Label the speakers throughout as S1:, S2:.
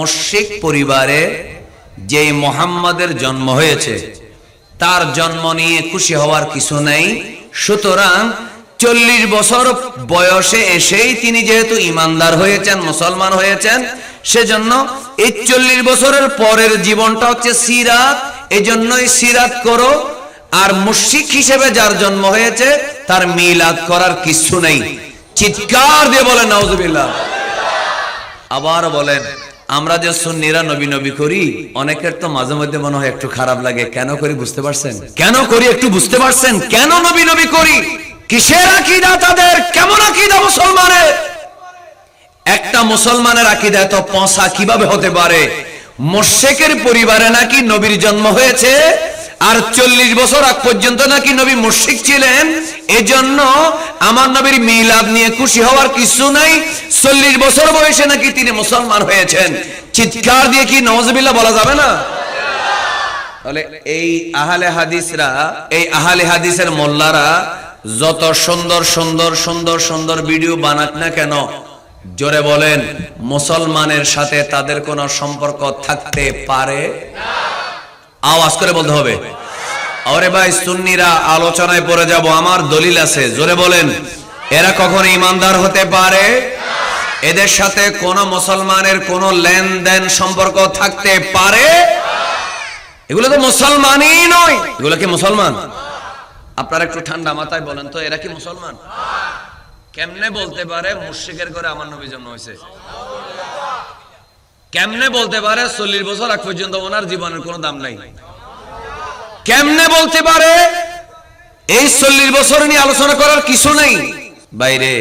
S1: মুশরিক পরিবারে যে মুহাম্মাদের জন্ম হয়েছে তার জন্ম নিয়ে খুশি হওয়ার কিছু নেই। সুতরাং 40 বছর বয়সে এসেই তিনি যেহেতু ঈমানদার হয়েছেন, মুসলমান হয়েছেন, সেজন্য এই 40 বছরের পরের জীবনটা হচ্ছে সিরাত। এজন্যই সিরাত করো। আর মুশরিক হিসেবে যার জন্ম হয়েছে তার মিলাদ করার কিছু নেই। চিৎকার দিয়ে বলেন নাউজুবিল্লাহ। আবার বলেন, আমরা যে সুন্নিরা নবী নবী করি, অনেকের তো মাঝে মধ্যে মনে হয় একটু খারাপ লাগে। কেন করি বুঝতে পারছেন? কেন করি একটু বুঝতে পারছেন? কেন নবী নবী করি? কিসের আকীদা তাদের? কেমন আকীদা মুসলমানের? একটা মুসলমানের আকীদা এত পচা কিভাবে হতে পারে? মুশরিকের পরিবারে নাকি নবীর জন্ম হয়েছে, আর 40 বছর আগ পর্যন্ত নাকি নবী মুশরিক ছিলেন। এজন্য আমার নবীর মিলাদ নিয়ে খুশি হওয়ার কিছু নাই। 40 বছর বয়সে নাকি তিনি মুসলমান হয়েছেন। চিৎকার দিয়ে কি নাউজুবিল্লাহ বলা যাবে না? তাহলে এই আহলে হাদিসরা, এই আহলে হাদিসের মোল্লারা যত সুন্দর সুন্দর সুন্দর সুন্দর ভিডিও বানাক না কেন, জোরে বলেন, মুসলমানের সাথে তাদের কোনো সম্পর্ক থাকতে পারে না। আওয়াজ করে বলতে হবে। আরে ভাই, সুন্নিরা আলোচনায় পড়ে যাব, আমার দলিল আছে। জোরে বলেন, এরা কখনো ঈমানদার হতে পারে না। এদের সাথে কোন মুসলমানের কোন লেনদেন সম্পর্ক থাকতে পারে না। এগুলো তো মুসলমানই নয়। এগুলো কি মুসলমান? আপনারা একটু ঠান্ডা মাথায় বলেন তো, এরা কি মুসলমান? কেমনে বলতে পারে মুশরিকের ঘরে আমার নবী জন্ম হয়েছে? কেমনে বলতে পারে 40 বছর আগ পর্যন্ত ওনার জীবনের কোনো দাম নাই? কেমনে বলতে পারে এই 40 বছর নিয়ে আলোচনা করার কিছু নেই? বাইরে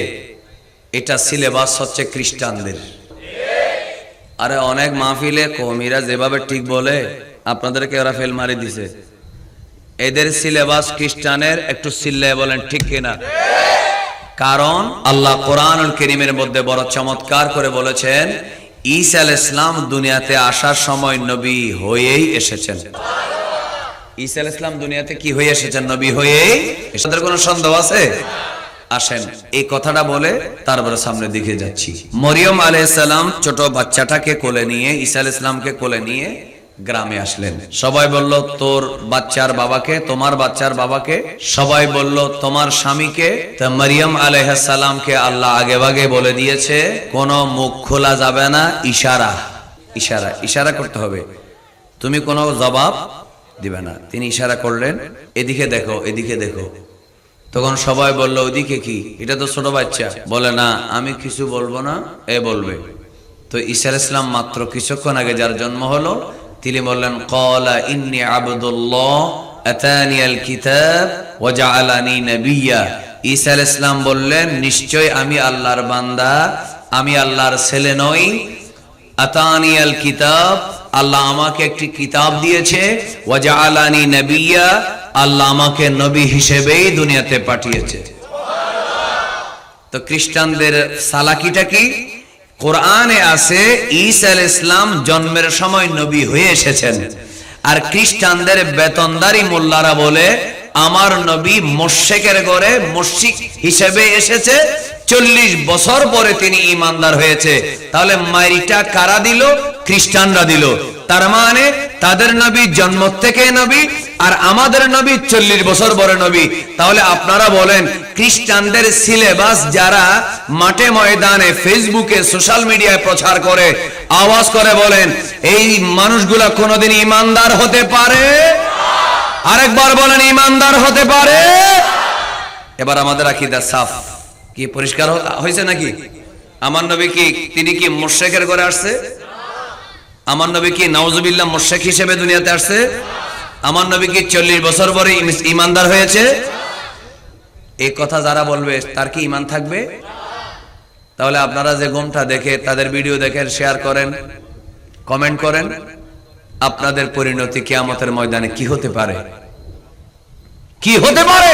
S1: এটা সিলেবাস হচ্ছে খ্রিস্টানদের। আরে অনেক মাহফিলে কওমিরা যেভাবে ঠিক বলে, আপনাদেরকে ওরা ফেল মারি দিছে। এদের সিলেবাস খ্রিস্টানের। একটু চিল্লায় বলেন ঠিক কিনা? কারণ আল্লাহ কোরআনুল কারীমের মধ্যে বড় চমৎকার করে বলেছেন, ঈসা আলাইহিস সালাম দুনিয়াতে আসার সময় নবী হয়েই এসেছেন। ঈসা আলাইহিস সালাম দুনিয়াতে কি হয়ে এসেছেন? নবী হয়েই। এটার কোনো সন্দেহ আছে? আসেন এই কথাটা বলে তারপরে সামনে দিকে যাচ্ছি। মরিয়ম আলাইহিস সালাম ছোট বাচ্চাটাকে কোলে নিয়ে, ঈসা আলাইহিস সালামকে কোলে নিয়ে গ্রামে আসলেন। সবাই বলল, তোর বাচ্চার বাবাকে, তোমার বাচ্চার বাবাকে। সবাই বলল, তোমার স্বামীকে। তা মরিয়ম আলাইহিস সালামকে আল্লাহ আগে ভাগে বলে দিয়েছে, কোনো মুখ খোলা যাবে না, ইশারা ইশারা ইশারা করতে হবে, তুমি কোনো জবাব দিবে না। তিনি ইশারা করলেন, এদিকে দেখো, এদিকে দেখো। তখন সবাই বলল, ওদিকে কি? এটা তো ছোট বাচ্চা। বলে, না আমি কিছু বলবো না, এ বলবে। তো ঈসা আলাইহিস সালাম মাত্র কিছুক্ষণ আগে যার জন্ম হলো, তিনি বললেন, ক্বালা ইন্নী আবদুল্লাহ আতানিয়াল কিতাব ওয়া জাআলানি নাবিয়্যা। ঈসা আলাইহিস সালাম বললেন, নিশ্চয় আমি আল্লাহর বান্দা, আমি আল্লাহর ছেলে নই। আতানিয়াল কিতাব, আল্লাহ আমাকে একটি কিতাব দিয়েছে। ওয়া জাআলানি নাবিয়্যা, আল্লাহ আমাকে নবী হিসেবেই দুনিয়াতে পাঠিয়েছে। তো খ্রিস্টানদের সালাকিটা কি? কোরআনে আছে ঈসা আলাইহিস সালাম জন্মের সময় নবী হয়ে এসেছেন। আর খ্রিস্টানদের বেতনদারি মোল্লারা বলে, আমার নবী মুশরিকের ঘরে মুশরিক হিসেবে এসেছে, 40 বছর পরে তিনি ঈমানদার হয়েছে। তাহলে মাইরিটা কারা দিল? খ্রিস্টানরা দিল। তার মানে তাদের নবী জন্ম থেকে নবী, আর আমাদের নবী 40 বছর পরে নবী। তাহলে আপনারা বলেন, খ্রিস্টানদের সিলেবাস যারা মাঠে ময়দানে ফেসবুকে সোশ্যাল মিডিয়ায় প্রচার করে, আওয়াজ করে বলেন, এই মানুষগুলা কোনোদিন ঈমানদার হতে পারে? আরেকবার বলেন, ঈমানদার হতে পারে? এবার আমাদের আকীদা সাফ কি পরিষ্কার হয়েছে নাকি? আমার নবী কি, তিনি কি মুশরিকের ঘরে আসছে? আমার নবী কি নাউজুবিল্লাহ মুশরিক হিসেবে দুনিয়াতে আসছে? আমার নবী কি 40 বছর পরে ঈমানদার হয়েছে? এই কথা যারা বলবে তার কি ঈমান থাকবে? তাহলে আপনারা যে গোমটা দেখে, তাদের ভিডিও দেখেন, শেয়ার করেন, কমেন্ট করেন, আপনাদের পরিণতি কিয়ামতের ময়দানে কি হতে পারে? কি হতে পারে?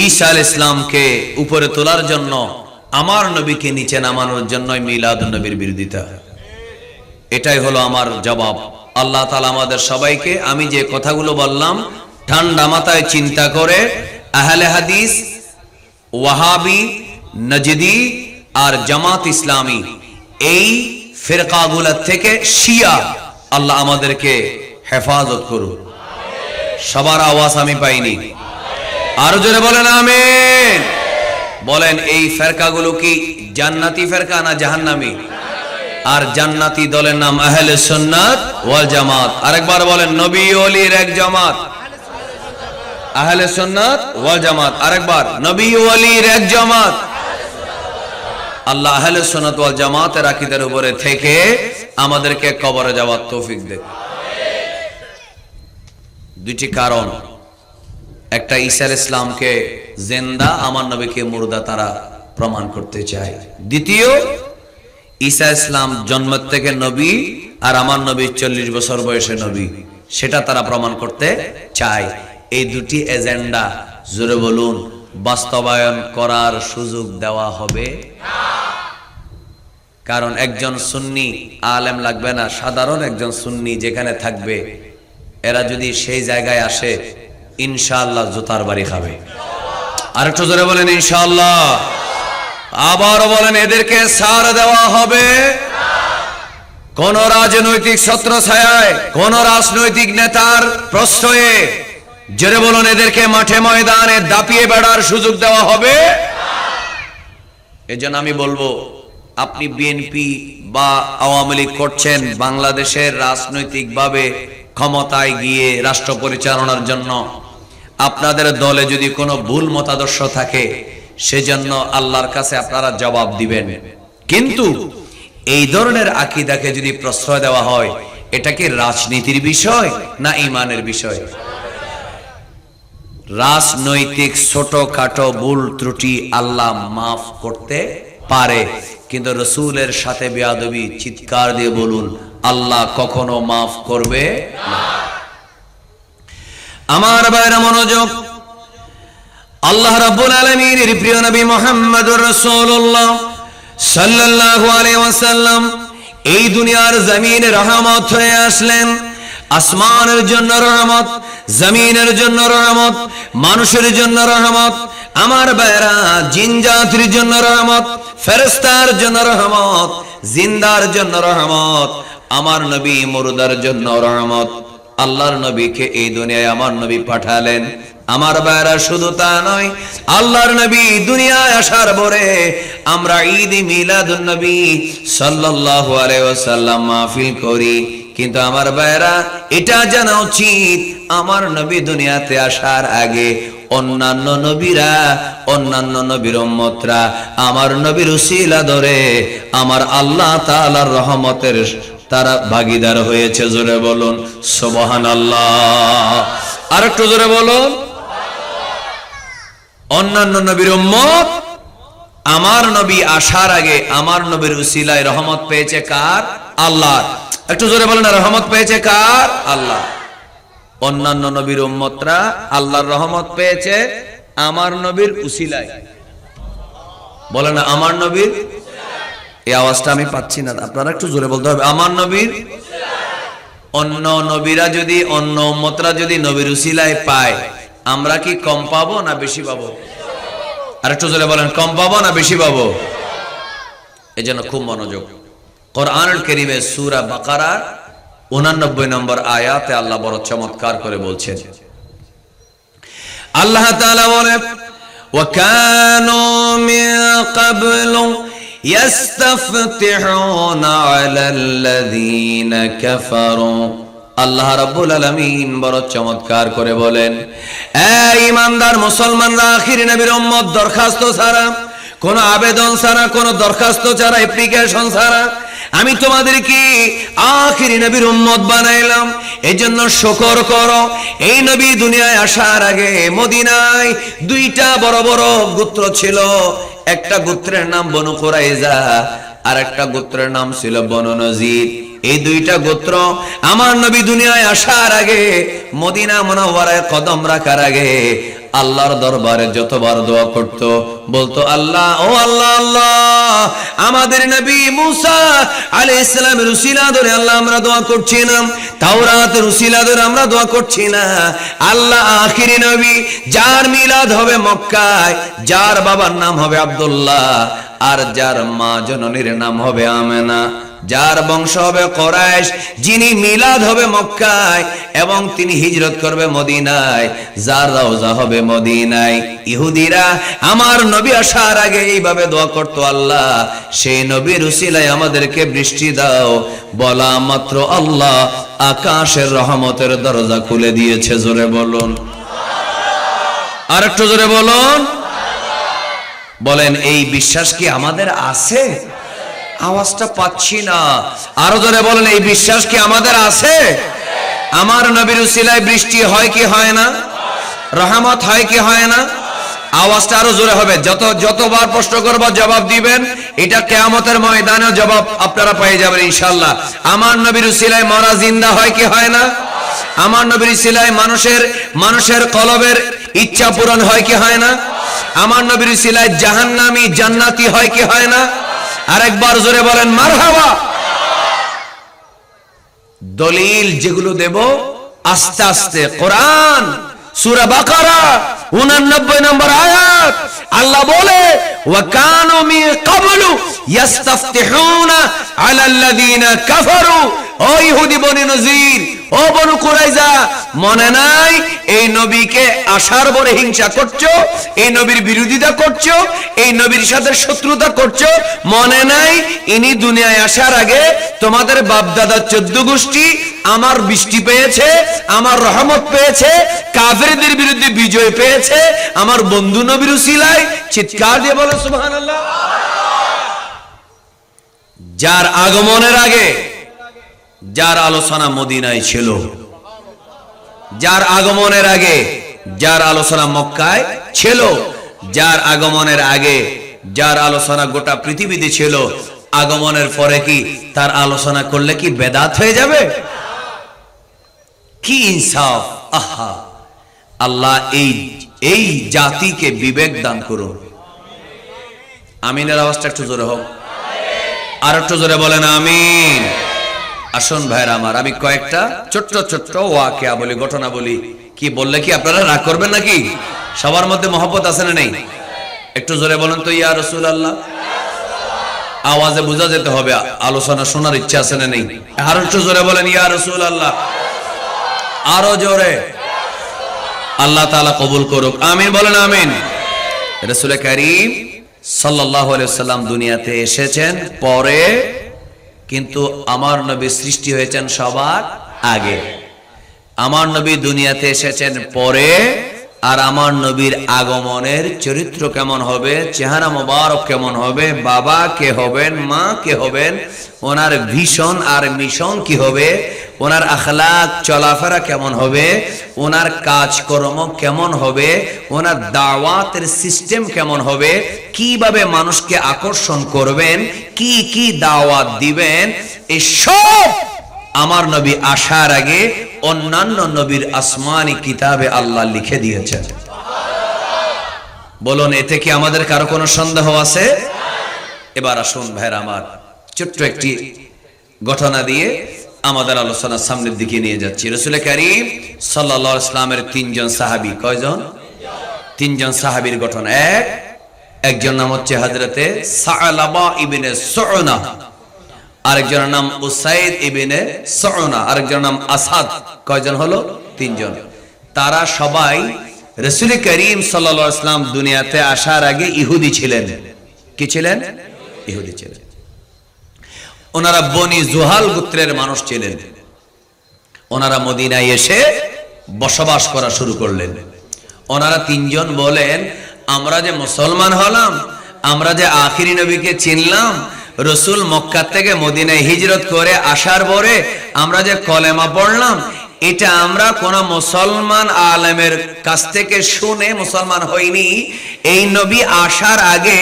S1: ঈসা আলাইহিস সালামকে উপরে তোলার জন্য, আমার নবীকে নিচে নামানোর জন্যই মিলাদুন নবীর বিরোধিতা। এটাই হলো আমার জবাব। আল্লাহ তাআলা আমাদের সবাইকে, আমি যে কথাগুলো বললাম, ঠান্ডা মাথায় চিন্তা করে আহলে হাদিস, ওয়াহাবি, নজদি আর জামাত ইসলামী এই ফিরকাগুলা থেকে শিয়া, আল্লাহ আমাদেরকে হেফাজত করুন। সবার আওয়াজ আমি পাইনি, আরো জোরে বলেন আমিন। বলেন এই ফিরকাগুলো কি জান্নাতি ফিরকা না জাহান্নামী? আর জান্নাতি দলের নাম আহলে সুন্নাত ওয়াল জামাত। আরেকবার বলেন নবী ওলির এক জামাত, আহলে সুন্নাত ওয়াল জামাত। আরেকবার নবী ওলির এক জামাত। আল্লাহ আহলে সুন্নাত ওয়াল জামাতের আকীদার উপরে থেকে আমাদেরকে কবরে যাওয়ার তৌফিক দেন। দুটি কারণ, একটা ঈসা আলাইহিস সালামকে জিন্দা, আমার নবীকে মুর্দা তারা প্রমাণ করতে চায়। দ্বিতীয়, ঈসা ইসলাম জন্ম থেকে নবী আর আমার নবী 40 বছর বয়সে নবী, সেটা তারা প্রমাণ করতে চায়। এই দুটি এজেন্ডা জোরে বলুন বাস্তবায়ন করার সুযোগ দেওয়া হবে না। কারণ একজন সুন্নি আলেম লাগবে না, সাধারণ একজন সুন্নি যেখানে থাকবে, এরা যদি সেই জায়গায় আসে ইনশাআল্লাহ জুতার বাড়ি খাবে। আরেকটু জোরে বলেন ইনশাআল্লাহ। আবারও বলেন এদেরকে ছাড় দেওয়া হবে কোন রাজনৈতিক ছত্রছায়ায়, কোন রাজনৈতিক নেতার প্রশ্রয়ে। জোরে বলুন এদেরকে মাঠে ময়দানে দাপিয়ে বেড়ার সুযোগ দেওয়া হবে। এজন্য আমি বলবো, আপনি বিএনপি বা আওয়ামী লীগ করছেন বাংলাদেশের রাজনৈতিকভাবে ক্ষমতায় গিয়ে রাষ্ট্র পরিচালনার জন্য। আপনাদের দলে যদি কোনো ভুল মতাদর্শ থাকে সেজন্য আল্লাহর কাছে আপনারা জবাব দিবেন। কিন্তু এই ধরনের আকীদাকে যদি প্রশ্রয় দেওয়া হয়, এটা কি রাজনীতির বিষয় না ঈমানের বিষয়? রাজনৈতিক ছোটখাটো ভুল ত্রুটি আল্লাহ মাফ করতে পারে, কিন্তু রাসূলের সাথে বেয়াদবি চিৎকার দিয়ে বলুন আল্লাহ কখনো মাফ করবে না। আমার ভাইরা মনোযোগ, আল্লাহ রাব্বুল আলামিনের প্রিয় নবী মুহাম্মদুর রাসূলুল্লাহ সাল্লাল্লাহু আলাইহি ওয়াসাল্লাম এই দুনিয়ার জমিনে রহমত হয়ে আসলেন। আসমানের জন্য রহমত, জমিনের জন্য রহমত, মানুষের জন্য রহমত। আমার ভাইরা জিন জাতির জন্য রহমত, ফেরেশতার জন্য রহমত, জিন্দার জন্য রহমত, আমার নবী মুর্দার জন্য রহমত। আল্লাহর নবীকে এই দুনিয়ায় আমার নবী পাঠালেন। আমার ভাইরা শুধু তা নয়, আল্লাহর নবী দুনিয়ায় আসার পরে আমরা ঈদ মিলাদুন নবী সাল্লাল্লাহু আলাইহি ওয়াসাল্লাম মাহফিল করি। কিন্তু আমার ভাইরা এটা জানা উচিত, আমার নবী দুনিয়াতে আসার আগে অন্যান্য নবীরা, অন্যান্য নবীর উম্মতরা আমার নবীর উসিলা ধরে আমার আল্লাহ তাআলার রহমতের তারা ভাগীদার হয়েছে। জোরে বলুন সুবহানাল্লাহ। আর একটু জোরে বলুন। অন্যান্য নবীর উম্মত আমার নবী আসার আগে আমার নবীর উসিলায় রহমত পেয়েছে কার? আল্লাহর। একটু জোরে বলেন না, রহমত পেয়েছে কার? আল্লাহ। অন্যান্য নবীর উম্মতরা আল্লাহর রহমত পেয়েছে আমার নবীর উসিলায়। বলে না আমার নবীর, এই আওয়াজটা আমি পাচ্ছি না, আপনারা একটু জোরে বলতে হবে আমার নবীর। অন্য নবীরা যদি, অন্য উম্মতরা যদি নবীর উসিলায় পায়, আমরা কি কম পাবো না বেশি পাবো? আর একটু জোরে বলেন, কম পাবো না বেশি পাবো? এজন্য খুব মনোযোগ। কোরআনুল কারীমে সূরা বাকারার 89 নম্বর আয়াতে আল্লাহ বড় চমৎকার করে বলছেন। আল্লাহ তাআলা বলেন ওয়া কানু মিন ক্বাবলু ইয়াস্তাফতিহুনা আলাল্লাযীনা কাফারু। আল্লাহ রাব্বুল আলামিন বড় চমৎকার করে বলেন, এই ঈমানদার মুসলমানরা, আখির নবীর উম্মত দরখাস্ত ছাড়া, কোন আবেদন ছাড়া, কোন দরখাস্ত ছাড়া, অ্যাপ্লিকেশন ছাড়া আমি তোমাদেরকে আখির নবীর উম্মত বানাইলাম। এজন্য শুকর করো। এই নবী দুনিয়ায় আসার আগে মদিনায় দুইটা বড় বড় গোত্র ছিল। একটা গোত্রের নাম বনু কুরাইজা, আর একটা গোত্রের নাম ছিল বনু নজির। এই দুইটা গোত্র আমার নবী দুনিয়ায় আসার আগে, মদিনা মুনাওয়ারায় কদম রাখার আগে আল্লাহর দরবারে যতবার দোয়া করত, বলতো আল্লাহ, ও আল্লাহ, আল্লাহ আমাদের নবী মুসা আলাইহিস সালামের উসিলা ধরে আল্লাহ আমরা দোয়া করছি না, তাওরাতের উসিলা ধরে আমরা দোয়া করছি না। আল্লাহ আখিরি নবী যার মিলাদ হবে মক্কায়, যার বাবার নাম হবে আব্দুল্লাহ আর যার মা জননীর নাম হবে আমেনা, যার বংশ হবে কুরাইশ, যিনি মিলাদ হবে মক্কায় এবং তিনি হিজরত করবে মদিনায়, যার রওজা হবে মদিনায়। ইহুদিরা আমার নবী আসার আগে এইভাবে দোয়া করত, আল্লাহ সেই নবীর উসিলায় আমাদেরকে বৃষ্টি দাও। বলা মাত্র আল্লাহ আকাশের রহমতের দরজা খুলে দিয়েছে। জোরে বলুন, আর একটু জোরে বলুন। বলেন এই বিশ্বাস কি আমাদের আছে? আওয়াজটা পাচ্ছি না, আরো জোরে বলেন এই বিশ্বাস কি আমাদের আছে? আমার নবীর উসিলায় বৃষ্টি হয় কি হয় না? রহমত হয় কি হয় না? আওয়াজটা আরো জোরে হবে। যতবার প্রশ্ন করব জবাব দিবেন, এটা কিয়ামতের ময়দানে জবাব আপনারা পেয়ে যাবেন ইনশাআল্লাহ। আমার নবীর উসিলায় মরা জিন্দা হয় কি হয় না? আমার নবীর উসিলায় মানুষের কলবের ইচ্ছা পূরণ হয় কি হয় না? আমার নবীর উসিলায় জাহান্নামী জান্নাতি হয় কি হয় না? আরেকবার জোরে বলেন মারহাবা। দলিল যেগুলো দেব আস্তে আস্তে, কোরআন সূরা বাকারা 89 নম্বর আয়াত, আল্লাহ বলে ওয়া কানু মিন ক্বাবলু ইস্তাফতিহুনা আলাল্লাযিনা কাফারু। ও ইহুদি বনি নজির, ও বনু কুরাইজা, মনে নাই এই নবীকে আসার পরে হিংসা করছো, এই নবীর বিরোধিতা করছো, এই নবীর সাথে শত্রুতা করছো? মনে নাই ইনি দুনিয়ায় আসার আগে তোমাদের বাপ দাদা 14 গোষ্ঠী আমার বৃষ্টি পেয়েছে, আমার রহমত পেয়েছে, কাফেরদের বিরুদ্ধে বিজয় পেয়েছে আমার বন্ধু নবীর উসিলায়? চিৎকার দিয়ে বলো সুবহানাল্লাহ। যার আগমনের আগে যার আলোচনা মদিনায় ছিল, যার আগমনের আগে যার আলোচনা মক্কায় ছিল, যার আগমনের আগে যার আলোচনা গোটা পৃথিবীতে ছিল, আগমনের পরে কি তার আলোচনা করলে কি বেদাত হয়ে যাবে? কি ইনসাফ! আহা, আল্লাহ এই জাতিকে বিবেক দান করুন। আমিনের আওয়াজটা একটু জোরে হোক, আর একটু জোরে বলেন আমিন। আসুন ভাইরা আমার, আমি কয়েকটা ছোট্ট ওয়াকিয়া বলি, ঘটনা বলি। কি বললে কি আপনারা রাগ করবেন নাকি? সবার মধ্যে মহব্বত আছে না নেই? একটু জোরে বলেন তো ইয়া রাসূলুল্লাহ। আওয়াজে বোঝা যেতে হবে আলোচনা শোনার ইচ্ছা আছে না নেই? আর একটু জোরে বলেন ইয়া রাসূলুল্লাহ, আরো জোরে। আল্লাহ তাআলা কবুল করুক, আমিন বলেন আমিন। রাসূল কারীম সাল্লাল্লাহু আলাইহি ওয়াসাল্লাম দুনিয়াতে এসেছেন পরে, কিন্তু আমার নবী সৃষ্টি হয়েছেন সবার আগে। আমার নবী দুনিয়াতে এসেছেন পরে, আর আমার নবীর আগমনের চরিত্র কেমন হবে, চেহারা মোবারক কেমন হবে, বাবা কে হবেন, মা কে হবেন, ওনার ভিশন আর মিশন কি হবে, ওনার আখলাক চলাফেরা কেমন হবে, ওনার কাজকর্ম কেমন হবে, ওনার দাওয়াতের সিস্টেম কেমন হবে, কিভাবে মানুষকে আকর্ষণ করবেন, কি কি দাওয়াত দিবেন, এসব আমার নবী আসার আগে অন্যান্য নবীর আসমানি কিতাবে আল্লাহ লিখে দিয়েছেন। বলুন, এতে কি আমাদের কারো কোনো সন্দেহ আছে? এবার আসুন ভাইরা আমার, ছোট্ট একটি ঘটনা দিয়ে আমাদের আলোচনা সামনের দিকে নিয়ে যাচ্ছি। রাসূল কারীম সাল্লাল্লাহু আলাইহি ওয়াসাল্লামের 3 জন সাহাবী, কয়জন? 3 জন সাহাবীর ঘটনা। একজন নাম হচ্ছে হযরতে সালাবা ইবনে সুউনা, আরেকজনের নাম উসাইদ ইবনে সুউনা, আরেকজনের নাম আসাদ। কয়জন হলো? 3 জন। তারা সবাই রাসূল কারীম সাল্লাল্লাহু আলাইহি ওয়াসাল্লাম দুনিয়াতে আসার আগে ইহুদি ছিলেন। কি ছিলেন? ইহুদি ছিলেন। ওনারা বনি জুহাল গোত্রের মানুষ ছিলেন। ওনারা মদিনায় এসে বসবাস করা শুরু করলেন। ওনারা 3 জন বলেন, আমরা যে মুসলমান হলাম, আমরা যে আখিরি নবীকে চিনলাম, রসুল মক্কা থেকে মদিনায় হিজরত করে আসার পরে আমরা যে কলেমা পড়লাম, এটা আমরা কোন মুসলমান আলেমের কাছ থেকে শুনে মুসলমান হইনি। এই নবী আসার আগে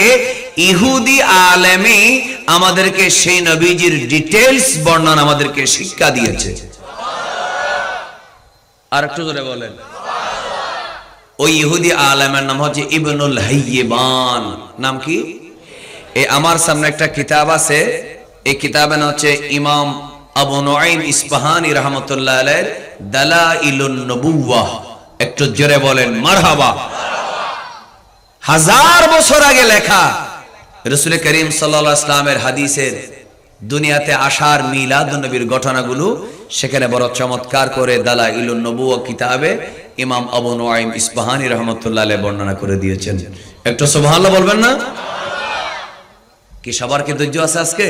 S1: ইহুদি আলেমই আমাদেরকে সেই নবীজির ডিটেইলস বর্ণনা আমাদেরকে শিক্ষা দিয়েছে। আর একটু জোরে বলেন। ওই ইহুদি আলেমের নাম হচ্ছে ইবনুল হাইয়িবান। নাম কি? আমার সামনে একটা কিতাব আছে, এই কিতাবের নাম হচ্ছে ইমাম আবু নুআইম ইসফাহানি রাহমাতুল্লাহ আলাইহির দালাইলুন নবুওয়াহ। একটু জোরে বলেন মারহাবা। 1000 বছর আগে লেখা রাসূল করিম সাল্লাল্লাহু আলাইহি ওয়াসাল্লামের হাদিসের দুনিয়াতে আসার মিলাদুন নবীর ঘটনাগুলো সেখানে বড় চমৎকার করে দালাইলুন নবুওয়া কিতাবে ইমাম আবু নুআইম ইসফাহানি রাহমাতুল্লাহ আলাইহি বর্ণনা করে দিয়েছেন। একটু সুবহানাল্লাহ বলবেন না? কি সবার কি ধৈর্য আছে আজকে?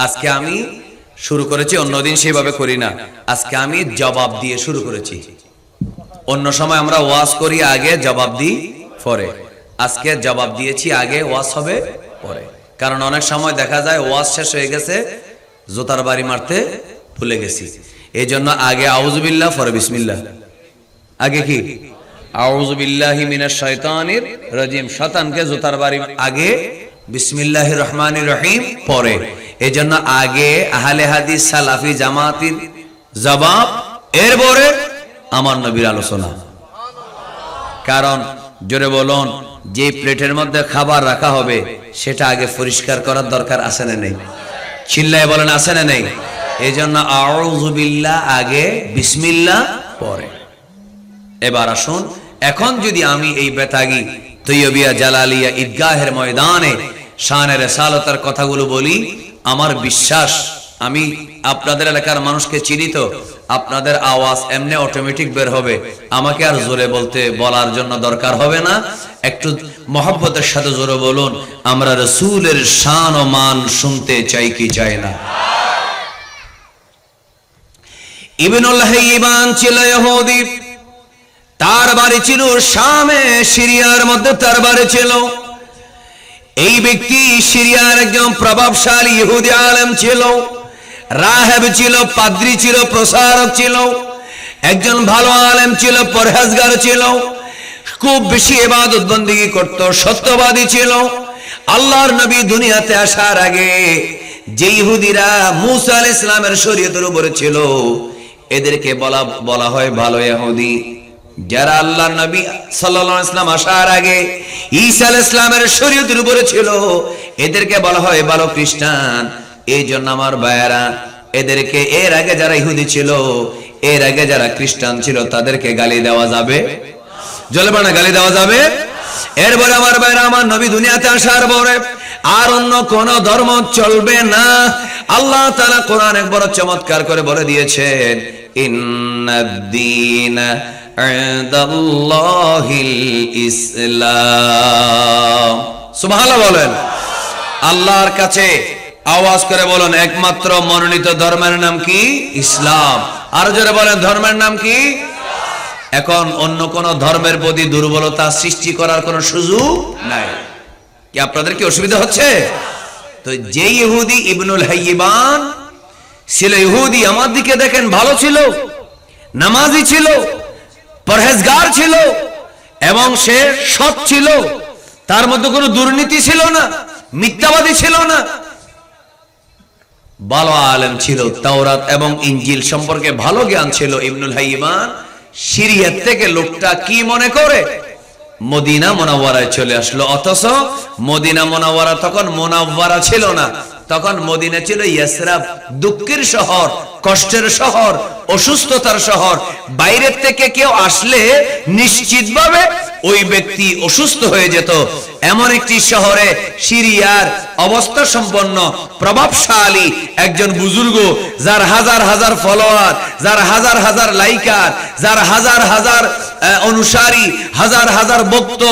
S1: আজকে আমি শুরু করেছি, অন্যদিন সেভাবে করি না। আজকে আমি জবাব দিয়ে শুরু করেছি। অন্য সময় আমরা ওয়াজ করি আগে, জবাব দিই পরে। আজকে জবাব দিয়েছি আগে, ওয়াজ হবে পরে। কারণ অনেক সময় দেখা যায় ওয়াজ শেষ হয়ে গেছে, জোতার বাড়ি মারতে ভুলে গেছি। এই জন্য আগে আউযুবিল্লাহ পরে বিসমিল্লাহ। আগে কি আউযুবিল্লাহি মিনাশ শাইতানির রাজিম, শয়তানকে জোতার বাড়ি আগে, বিসমিল্লাহির রহমানির রহিম পরে। এই জন্য আগে আহলে হাদিস সালাফি জামাতির জবাব, এরপরে আমার নবীর আলোচনা। কারণ জোরে বলুন, যে প্লেটের মধ্যে খাবার রাখা হবে সেটা আগে পরিষ্কার করার দরকার আছে না নেই? চিল্লায় বলেন আছে না নেই? এই জন্য আউযু বিল্লাহ আগে, বিসমিল্লাহ পরে। এবার আসুন, এখন যদি আমি এই বেতাগী তৈয়বিয়া জালালিয়া ঈদগাহের ময়দানে শানে রিসালাতের কথাগুলো বলি, আমার বিশ্বাস আমি আপনাদের এলাকার মানুষকে চিনি, তো আপনাদের আওয়াজ এমনি অটোমেটিক বের হবে, আমাকে আর জোরে বলার জন্য দরকার হবে না। একটু মহব্বতের সাথে জোরে বলুন, আমরা রাসূলের শান ও মান শুনতে চাই কি চাই না? ইবনুল হাইবান ছিল ইহুদি, তার বাড়ি ছিল শামে, সিরিয়ার মধ্যে তার বাড়ি ছিল। এই ব্যক্তি সিরিয়ার একজন প্রভাবশালী ইহুদি আলেম ছিল, রাহেব ছিল, পাদ্রী ছিল, প্রচারক ছিল, একজন ভালো আলেম ছিল, পরহেজগার ছিল, খুব বেশি ইবাদত বন্দেগী করত, সত্যবাদী ছিল। আল্লাহর নবী দুনিয়াতে আসার আগে যে ইহুদিরা মুসা আলাইহিস সালামের শরীয়তের উপরে ছিল, এদেরকে বলা হয় ভালো ইহুদি। যারা আল্লাহর নবী সাল্লাল্লাহু আলাইহি ওয়াসাল্লাম আসার আগে ঈসা আলাইহিস সালামের শরীয়তের উপরে ছিল, এদেরকে বলা হয় ভালো খ্রিস্টান। এই জন্য আমার ভাইয়েরা, এদেরকে এর আগে যারা ইহুদি ছিল, এর আগে যারা খ্রিস্টান ছিল, তাদেরকে গালি দেওয়া যাবে? জলবে না, গালি দেওয়া যাবে? এরপরে আমার ভাইয়েরা, আমার নবী দুনিয়াতে আসার পরে আর অন্য কোন ধর্ম চলবে না। আল্লাহ তাআলা কোরআন এক বড় চমৎকার করে বলে দিয়েছেন, ইন্নাদ-দীনা ইনদাল্লাহিল ইসলাম। সুবহানাল্লাহ বলেন। আল্লাহর কাছে আওয়াজ করে বলেন, একমাত্র মনোনীত ধর্মের নাম কি? ইসলাম। আর জোরে বলেন, ধর্মের নাম কি? এখন অন্য কোন ধর্মের প্রতি দুর্বলতা সৃষ্টি করার কোন সুযোগ নাই। কি আপনাদের কি অসুবিধা হচ্ছে? তো যে ইহুদি ইবনুল হাইবান ছিল ইহুদি, আমার দিকে দেখেন, ভালো ছিল, নামাজি ছিল, পরহেজগার ছিল, এবং সে সৎ ছিল, তার মধ্যে কোনো দুর্নীতি ছিল না, মিথ্যাবাদী ছিল না, ভালো আলেম ছিল, তাওরাত এবং ইনজিল সম্পর্কে ভালো জ্ঞান ছিল। ইবনুল হাইবান সিরিয়া থেকে লোকটা কি মনে করে মদিনা মুনাওয়ারায় চলে আসলো, অথচ মদিনা মুনাওয়ারা তখন মুনাওয়ারা ছিল না, তখন মদিনা ছিল ইয়াসরাব, দুঃখের শহর, কষ্টের শহর, অসুস্থতার শহর। বাইরের থেকে কেউ আসলে নিশ্চিতভাবে ওই ব্যক্তি অসুস্থ হয়ে যেত। এমন একটি শহরে সিরিয়ার অবস্থা সম্পন্ন প্রভাবশালী একজন বুজুর্গ, যার হাজার হাজার ফলোয়ার, যার হাজার হাজার লাইকার, যার হাজার হাজার অনুসারী, হাজার হাজার ভক্ত,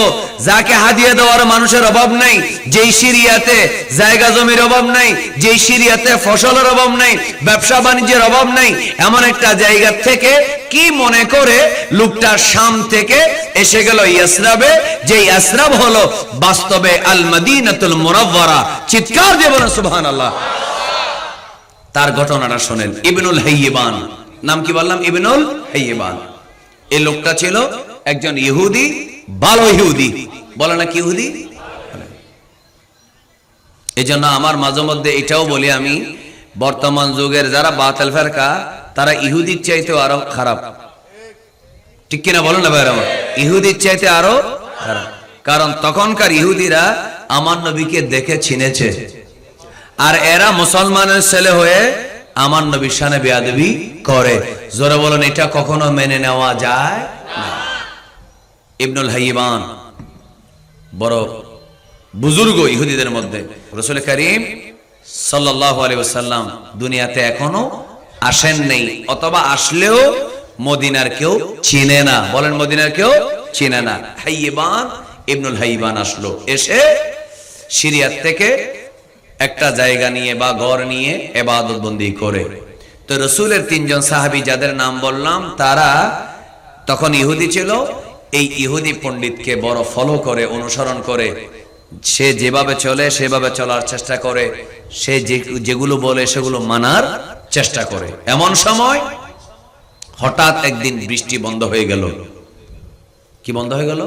S1: যাকে হাদিয়া দেওয়ার মানুষের অভাব নাই, যেই সিরিয়াতে জায়গা জমির অভাব নাই, যেই সিরিয়াতে ফসলের অভাব নাই, ব্যবসা বাণিজ্যের অভাব নাই, এমন একটা জায়গা থেকে কি মনে করে লোকটা শাম থেকে এসে গেল ইয়াসরাবে, যে ইয়াসরাব হলো বাস্তবে আল মদিনাতুল মুনাওয়ারা। চিৎকার দিয়ে বলেন সুবহানাল্লাহ। তার ঘটনাটা শুনেন। ইবনুল হাইবান, নাম কি বললাম? ইবনুল হাইবান। এই লোকটা ছিল একজন ইহুদি, ভালো ইহুদি, বলে না কি ইহুদি। এই জন্য আমার মাঝে মধ্যে এটাও বলি, আমি বর্তমান যুগের যারা বাতিল ফেরকা, তারা ইহুদির চাইতেও আরো খারাপ। ঠিক কিনা বলেন না ভাইরা? ইহুদির চাইতে আরো খারাপ। কারণ তখনকার ইহুদিরা আমার নবীকে দেখে চিনেছে, আর এরা মুসলমানের ছেলে হয়ে আমার নবীর শানে বেয়াদবি করে। জোরে বলেন, এটা কখনো মেনে নেওয়া যায় না। ইবনুল হাইবান বড় বুজুর্গ ইহুদিদের মধ্যে। রাসূল করিম সাল্লাল্লাহু আলাইহি ওয়াসাল্লাম দুনিয়াতে এখনো আসেন নাই, অথবা আসলেও মদিনার কেউ চিনে না। বলেন, মদিনার কেউ চিনে না। হাইবান ইবনুল হাইবান আসলো, এসে সিরিয়াত থেকে একটা জায়গা নিয়ে বা ঘর নিয়ে ইবাদত বন্দি করে। তো রাসূলের তিনজন সাহাবী যাদের নাম বললাম, তারা তখন ইহুদি ছিল। এই ইহুদি পণ্ডিতকে বড় ফলো করে, অনুসরণ করে, সে যেভাবে চলে সেভাবে চলার চেষ্টা করে, সে যেগুলো বলে সেগুলো মানার চেষ্টা করে। এমন সময় হঠাৎ একদিন বৃষ্টি বন্ধ হয়ে গেল। কি বন্ধ হয়ে গেল?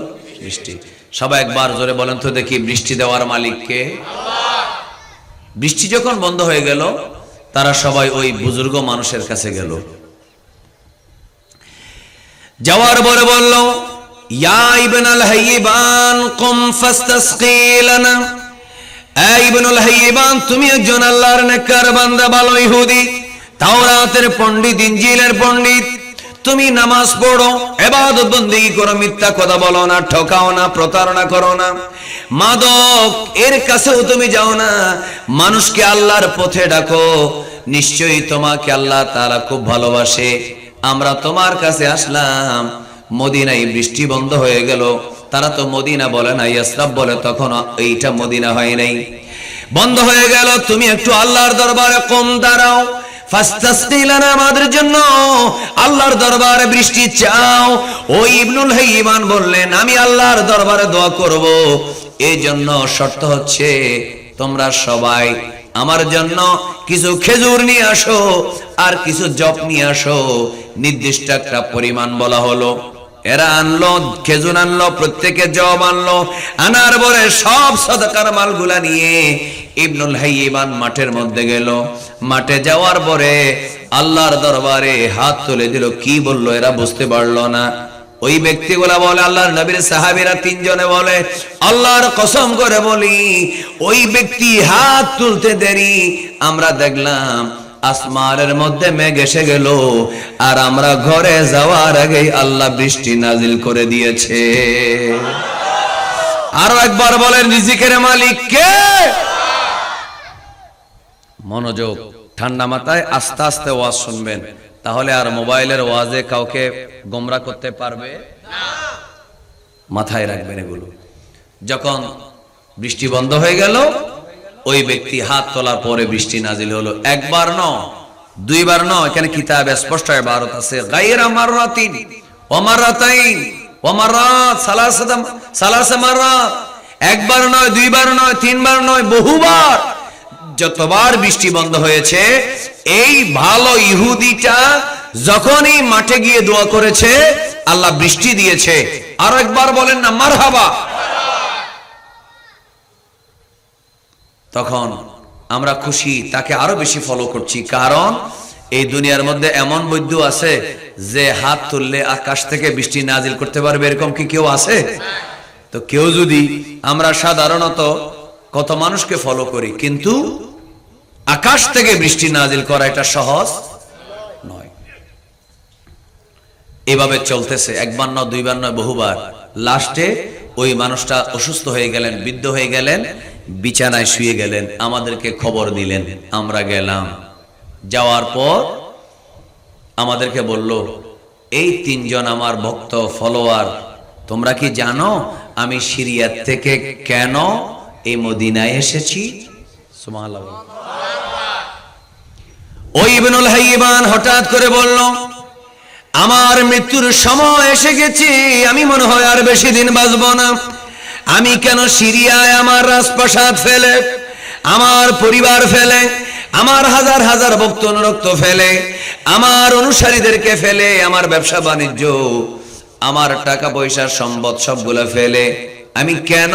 S1: বৃষ্টি। সবাই একবার জোরে বলেন তো দেখি, বৃষ্টি দেওয়ার মালিক কে? বৃষ্টি যখন বন্ধ হয়ে গেল, তারা সবাই ওই বুজুর্গ মানুষের কাছে গেল। যাওয়ার পরে বলল, ইয়া ইবনুল হাইবান কুম ফাস্তাসকি লানা। এই ইবনুল হাইবান, তুমি একজন আল্লাহর নেককার বান্দা, ভালো ইহুদি, তাওরাতের পণ্ডিত, ইনজিলের পণ্ডিত। তুমি নামাজ পড়ো, ইবাদত বন্দেগী করো, মিথ্যা কথা বলো না, ঠকাও না, প্রতারণা করো না, মাদক এর কাছেও তুমি যাও না, মানুষকে আল্লাহর পথে ডাকো। নিশ্চয়ই তোমাকে আল্লাহ তাআলা খুব ভালোবাসে। আমরা তোমার কাছে আসলাম, মদিনায় বৃষ্টি বন্ধ হয়ে গেল। তারা তো মদিনা বলে না, ইয়াসরাব বলে, তখন এইটা মদিনা হয় নাই, বন্ধ হয়ে গেল। তুমি একটু আল্লাহর দরবারে কম দাঁড়াও, ফাস্তাসকি লানা, আমাদের জন্য আল্লাহর দরবারে বৃষ্টি চাও। ওই ইবনুল হাইবান বললেন, আমি আল্লাহর দরবারে দোয়া করব, এই জন্য শর্ত হচ্ছে তোমরা সবাই আমার জন্য কিছু খেজুর নিয়ে আসো আর কিছু জব নিয়ে আসো। নির্দিষ্ট একটা পরিমাণ বলা হলো। এরা আনলো, খেজুর আনলো, প্রত্যেকে জব আনলো। আনার পরে সব সাদাকার মালগুলা নিয়ে ইবনুল হাইবান মাঠের মধ্যে গেল। মাঠে যাওয়ার পরে আল্লাহর দরবারে হাত তুলে দিল। কি বললো এরা বুঝতে পারলো না। ওই ব্যক্তিগুলা বলে, আল্লাহর নবীর সাহাবীরা তিনজনে বলে, আল্লাহর কসম করে বলি, ওই ব্যক্তি হাত তুলতে দেরি আমরা দেখলাম আসমানের মধ্যে মেঘ এসে গেল, আর আমরা ঘরে যাওয়ার আগেই আল্লাহ বৃষ্টি নাজিল করে দিয়েছে। আরো একবার বলেন, রিজিকের মালিক কে? মনোযোগ, ঠান্ডা মাথায় আস্তে আস্তে ওয়াজ শুনবেন, তাহলে আর মোবাইলের ওয়াজে কাউকে গোমরাহ করতে পারবে না। মাথায় রাখবেন এগুলো। যখন বৃষ্টি বন্ধ হয়ে গেল, ওই ব্যক্তি হাত তোলার পরে বৃষ্টি নাজিল হলো। একবার নয়, দুইবার নয়, এখানে কিতাবে স্পষ্ট ইবারত আছে, গায়রা মাররাতিন ওয়া মাররাতাইন ওয়া মাররাত সালাসা মাররাত। একবার নয়, দুইবার নয়, তিনবার নয়, বহুবার। যতবার বৃষ্টি বন্ধ হয়েছে, এই ভালো ইহুদিটা যখনই মাঠে গিয়ে দোয়া করেছে, আল্লাহ বৃষ্টি দিয়েছে। আর একবার বলেন না মারহাবা। তখন আমরা খুশি, তাকে আরো বেশি ফলো করছি। কারণ এই দুনিয়ার মধ্যে এমন বৈদ্য আছে যে হাত তুললে আকাশ থেকে বৃষ্টি নাজিল করতে পারবে, এরকম কি কেউ আছে? তো কেউ যদি, আমরা সাধারণত কত মানুষকে ফলো করি, কিন্তু আকাশ থেকে বৃষ্টি নাজিল করা এটা সহজ নয়। এভাবে চলতেছে, একবার নয়, দুইবার নয়, বহুবার। লাস্টে ওই মানুষটা অসুস্থ হয়ে গেলেন, বৃদ্ধ হয়ে গেলেন, বিছানায় শুয়ে গেলেন। আমাদেরকে খবর দিলেন, আমরা গেলাম। যাওয়ার পর আমাদেরকে বলল, এই তিনজন আমার ভক্ত, ফলোয়ার, তোমরা কি জানো আমি সিরিয়া থেকে কেন এই মদিনায় এসেছি? সুবহানাল্লাহ। ওই ইবনুল হাইবান হঠাৎ করে বলল, আমার মৃত্যুর সময় এসে গেছে, আমি মনে হয় আর বেশি দিন বাঁচব না। আমি কেন সিরিয়ায় আমার রাজপ্রাসাদ ফেলে, আমার পরিবার ফেলে, আমার হাজার হাজার ভক্ত অনুরক্ত ফেলে, আমার অনুসারীদেরকে ফেলে, আমার ব্যবসা বাণিজ্য, আমার টাকা পয়সার সম্পদ সবগুলো ফেলে আমি কেন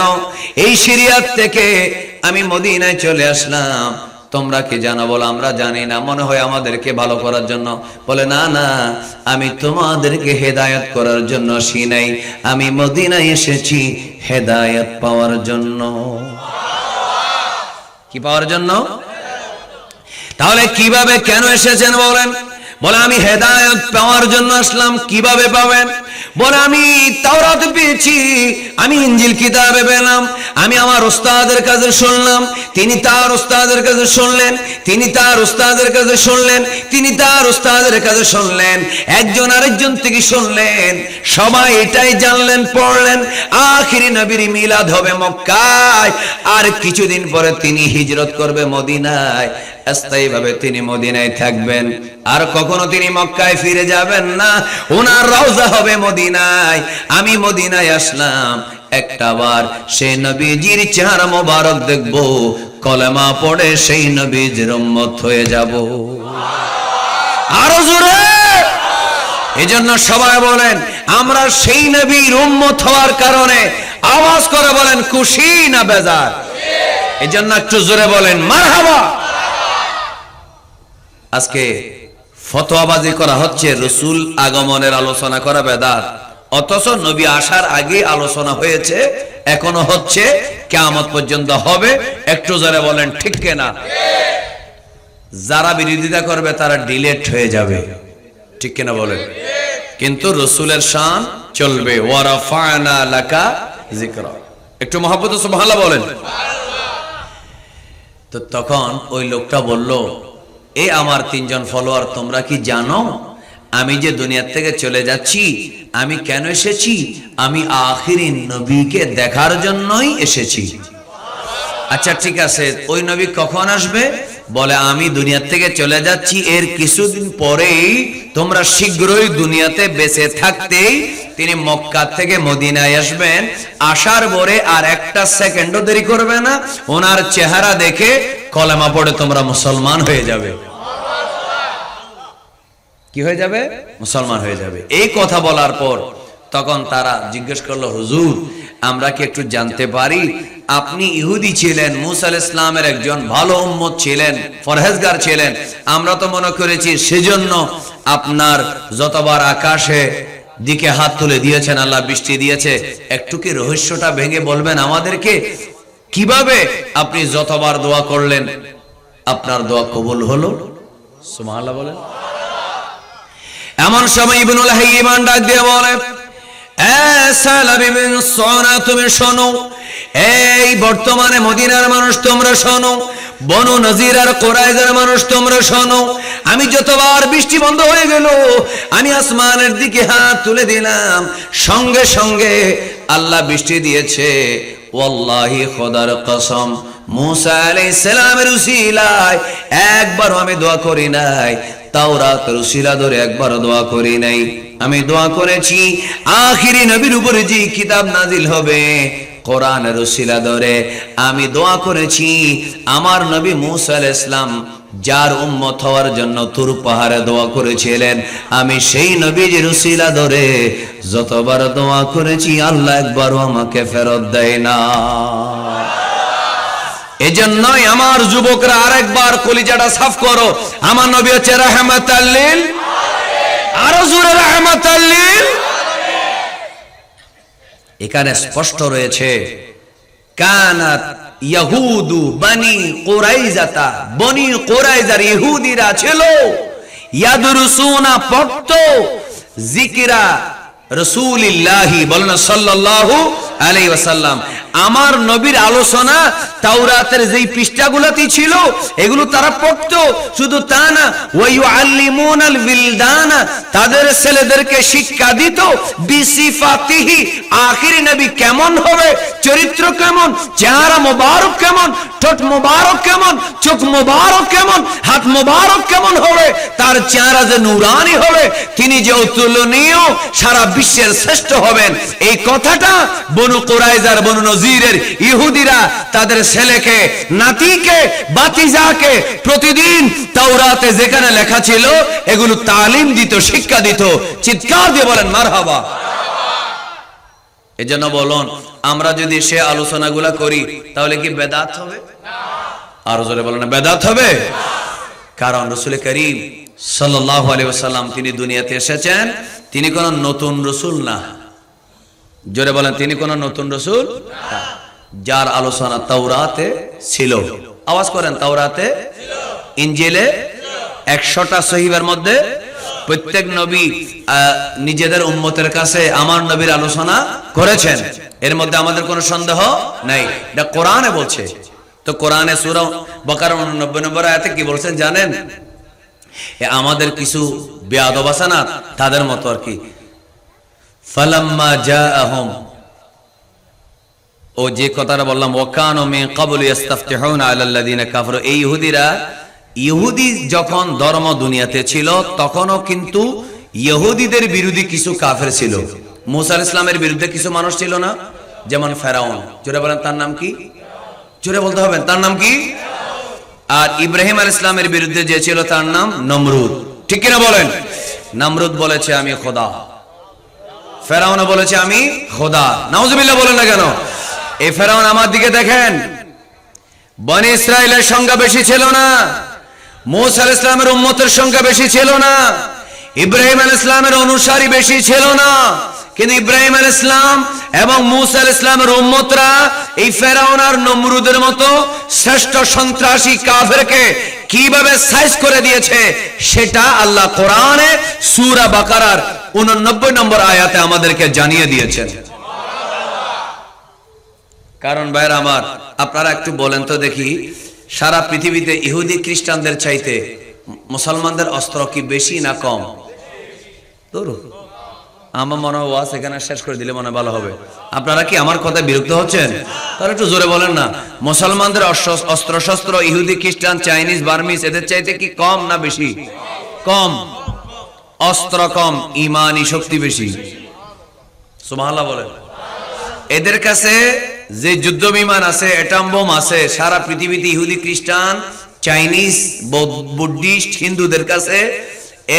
S1: এই সিরিয়াত থেকে আমি মদিনায় চলে আসলাম? তোমরা কি জানো? বলো আমরা জানি না, মনে হয় আমাদেরকে ভালো করার জন্য। বলে না না, আমি তোমাদেরকে হেদায়েত করার জন্য আসি নাই, আমি মদিনায় এসেছি হেদায়েত পাওয়ার জন্য। কি পাওয়ার জন্য? তাহলে কিভাবে, কেন এসেছেন বলেন? বলে আমি হেদায়েত পাওয়ার জন্য আসলাম। কিভাবে পাবেন? বলে আমি তাওরাত পেয়েছি, আমি ইনজিল কিতাবে পেলাম, আমি আমার ওস্তাদের কাছে শুনলাম, তিনি তার ওস্তাদের কাছে শুনলেন, তিনি তার ওস্তাদের কাছে শুনলেন, তিনি তার ওস্তাদের কাছে শুনলেন, একজন আরেকজন থেকে শুনলেন, সবাই এটাই জানলেন, পড়লেন, আখিরি নবীর মিলাদ হবে মক্কায়, আর কিছুদিন পরে তিনি হিজরত করবে মদিনায়, স্থায়ীভাবে তিনি মদিনায় থাকবেন, আর কখনো তিনি মক্কায় ফিরে যাবেন না, ওনার রওজা হবে মদিনায়। আমি মদিনায় আসলাম, একটা বার সেই নবীজির চেহারা মোবারক দেখবো, কলেমা পড়ে সেই নবীজির উম্মত হয়ে যাব। আরো জোরে! এজন্য সবাই বলেন আমরা সেই নবীর উম্মত হওয়ার কারণে আওয়াজ করে বলেন খুশি না বেজার? এজন্য একটু জোরে বলেন মারহাবা। আজকে ফতোয়াবাজি করা হচ্ছে রাসূল আগমনের আলোচনা করা বেদাত, অথচ নবী আসার আগে আলোচনা হয়েছে, এখনো হচ্ছে, কিয়ামত পর্যন্ত হবে। একটু জোরে বলেন ঠিক কিনা? যারা বিরোধিতা করবে তারা ডিলেট হয়ে যাবে, ঠিক কিনা বলেন? কিন্তু রাসূলের শান চলবে। ওয়া রাফা'না লাকা যিকরা। একটু মহব্বত সুবহানাল্লাহ বলেন। তো তখন ওই লোকটা বলল, এ আমার তিনজন ফলোয়ার, তোমরা কি জানো আমি যে দুনিয়া থেকে চলে যাচ্ছি আমি কেন এসেছি? আমি আখিরি নবীকে দেখার জন্যই এসেছি। আচ্ছা ঠিক আছে, ওই নবী কখন আসবে? বলে আমি দুনিয়া থেকে চলে যাচ্ছি, এর কিছুদিন পরেই, তোমরা শীঘ্রই দুনিয়াতে বেঁচে থাকতেই তিনি মক্কা থেকে মদিনায় আসবেন। আসার পরে আর একটা সেকেন্ডও দেরি করবে না, ওনার চেহারা দেখে কলেমা পড়ে তোমরা মুসলমান হয়ে যাবে। কি হয়ে যাবে? মুসলমান হয়ে যাবে। এই কথা বলার পর তখন তারা জিজ্ঞেস করলো, হুজুর আমরা কি একটু জানতে পারি, আপনি ইহুদি ছিলেন, মুসা আলাইহিস সালামের একজন ভালো উম্মত ছিলেন, পরহেজগার ছিলেন, আমরা তো মনে করেছি সেজন্য আপনার যতবার আকাশে দিকে হাত তুলে দিয়েছেন আল্লাহ বৃষ্টি দিয়েছে, একটু কি রহস্যটা ভেঙে বলবেন আমাদেরকে, কিভাবে আপনি যতবার দোয়া করলেন আপনার দোয়া কবুল হলো? সুবহানাল্লাহ বলেন। এমন সময় ইবনুল হাইয়ান ডাক দিয়ে বলে, তুমি শোনো, এই বর্তমানে মদিনার মানুষ তোমরা শোনো, বনু নজির আর কুরাইজার মানুষ তোমরা শোনো, আমি যতবার বৃষ্টি বন্ধ হয়ে গেল আমি আসমানের দিকে হাত তুলে দিলাম, সঙ্গে সঙ্গে আল্লাহ বৃষ্টি দিয়েছে। ওয়াল্লাহি খোদার কসম, মুসা আলাইহিস সালামের উসিলায় একবারও আমি দোয়া করি নাই, তাওরাতের উসিলা ধরে একবারও দোয়া করি নাই, আমি দোয়া করেছি আখিরি নবীর উপরে যে কিতাব নাজিল হবে কোরআনের উসিলা ধরে, আমি দোয়া করেছি আমার নবী মুসা আলাইহিস সালাম যার উম্মত হওয়ার জন্য তুর পাহাড়ে দোয়া করেছিলেন, আমি সেই নবীর উসিলা ধরে যতবার দোয়া করেছি আল্লাহ একবারও আমাকে ফেরত দেয় না। এজন্যই আমার যুবকরা আরেকবার কলিজাটা সাফ করো, আমার নবী হচ্ছে রাহমাতাল লিল আলামিন, আরো জোরে রাহমাতাল লিল। এখানে স্পষ্ট রয়েছে কানাত ইয়াহুদু বনি কুরাইজাতা, বনি কুরাইজার ইহুদিরা ছিল, ইয়াদরুসুনা পড়তো, যিকরা রাসূলিল্লাহি বলেন সাল্লাল্লাহু আলাইহি ওয়াসাল্লাম, আমার নবীর আলোচনা তাওরাতের যেই পৃষ্ঠাগুলোতে ছিল এগুলো তারা পড়তো, শুধু তা না, ওয়ায়ুআল্লিমুনাল বিলদানা, তাদের ছেলেদেরকে শিক্ষা দিত, বিসিফাতিহি, আখিরি নবী কেমন হবে, চরিত্র কেমন, চেহারা মোবারক কেমন, ঠোঁট মোবারক কেমন, চোখ মোবারক কেমন, হাত মোবারক কেমন হবে, তার চেহারা যে নূরানি হবে, তিনি যে অতুলনীয়, সারা বিশ্বের শ্রেষ্ঠ হবেন, এই কথাটা বনু কুরাইজার বনু নজিরের ইহুদিরা তাদের ছেলেকে, নাতিকে, বাতিজাকে প্রতিদিন তাওরাতে যেখানে লেখা ছিল এগুলো তালিম দিত, শিক্ষা দিত। চিৎকার দিয়ে বলেন মারহাবা। এজন্য বলুন আমরা যদি সে আলোচনাগুলা করি তাহলে কি বেদাত হবে? আর জোরে বলেন না, বেদাত হবে। কারণ রাসূল করিম সাল্লাল্লাহু আলাইহি ওয়াসাল্লাম তিনি দুনিয়াতে এসেছেন, তিনি কোন নতুন রাসূল না। জোরে বলেন, তিনি কোন নতুন রাসূল না, যার আলোচনা তাওরাতে ছিল। আওয়াজ করেন, তাওরাতে ছিল, ইনজিলে 100টা সহিফার মধ্যে প্রত্যেক নবী নিজেদের উম্মতের কাছে আমার নবীর আলোচনা করেছেন, এর মধ্যে আমাদের কোনো সন্দেহ নাই, এটা কোরআনে বলছে। তো কোরআনে সূরা বাকারা 89 নম্বর আয়াতে কি বলছেন জানেন? আমাদের কিছু বেয়াদব আছে না, তাদের মতো আর কি। ফালাম্মা জাআহুম, ও যে কথাটা বললাম, ওয়াকানু মিন ক্বাবলু ইস্তাফতিহুনা আলাল্লাযিনা কাফারু, এই ইহুদিরা, ইহুদি যখন ধর্ম দুনিয়াতে ছিল তখনও কিন্তু ইহুদিদের বিরোধী কিছু কাফের ছিল। মুসা আলাইহিস সালামের বিরুদ্ধে কিছু মানুষ ছিল না, যেমন ফেরাউন, জোরে বলেন তার নাম কি? জোরে বলতে হবে, তার নাম কি? আর ইব্রাহিম আলাইহিস সালামের বিরুদ্ধে যে ছিল তার নাম নমরুদ, ঠিক কিনা বলেন? নমরুদ বলেছে আমি খোদা, ফেরাউন বলেছে আমি খোদা। নাউজুবিল্লাহ বলেন না কেন? এই ফেরাউন আমার দিকে দেখেন, বনি ইসরাইলের সংখ্যা বেশি ছিল না, মুসা আলাইহিস সালামের উম্মতের সংখ্যা বেশি ছিল না, ইব্রাহিম আলাইহিস সালামের অনুসারী বেশি ছিল না, কিন্তু ইব্রাহিম আলাইহিস সালাম এবং মুসা আলাইহিস সালামের উম্মতরা এই ফেরাউন আর নমরুদের মতো শ্রেষ্ঠ সন্ত্রাসী কাফেরকে কিভাবে সাইজ করে দিয়েছে সেটা আল্লাহ কোরআনে সূরা বাকারার 89 নম্বর আয়াতে আমাদেরকে জানিয়ে দিয়েছেন। কারণ ভাইরা আমার, আপনারা একটু বলেন তো দেখি, সারা পৃথিবীতে ইহুদি খ্রিস্টানদের চাইতে মুসলমানদের অস্ত্র কি বেশি না কম? আমার মনে হয় ওয়াজ এখানে শেষ করে দিলে মনে ভালো হবে। আপনারা কি আমার কথায় বিরক্ত হচ্ছেন? তাহলে একটু জোরে বলেন না। মুসলমানদের অস্ত্র শস্ত্র ইহুদি খ্রিস্টান চাইনিজ বার্মিজ এদের চাইতে কি কম না বেশি? কম। অস্ত্র কম, ঈমানি শক্তি বেশি। সুবহানাল্লাহ বলেন। এদের কাছে যে যুদ্ধ বিমান আছে, অ্যাটম বোম আছে, সারা পৃথিবীতে ইহুদি খ্রিস্টান চাইনিজ বুদ্ধিস্ট হিন্দুদের কাছে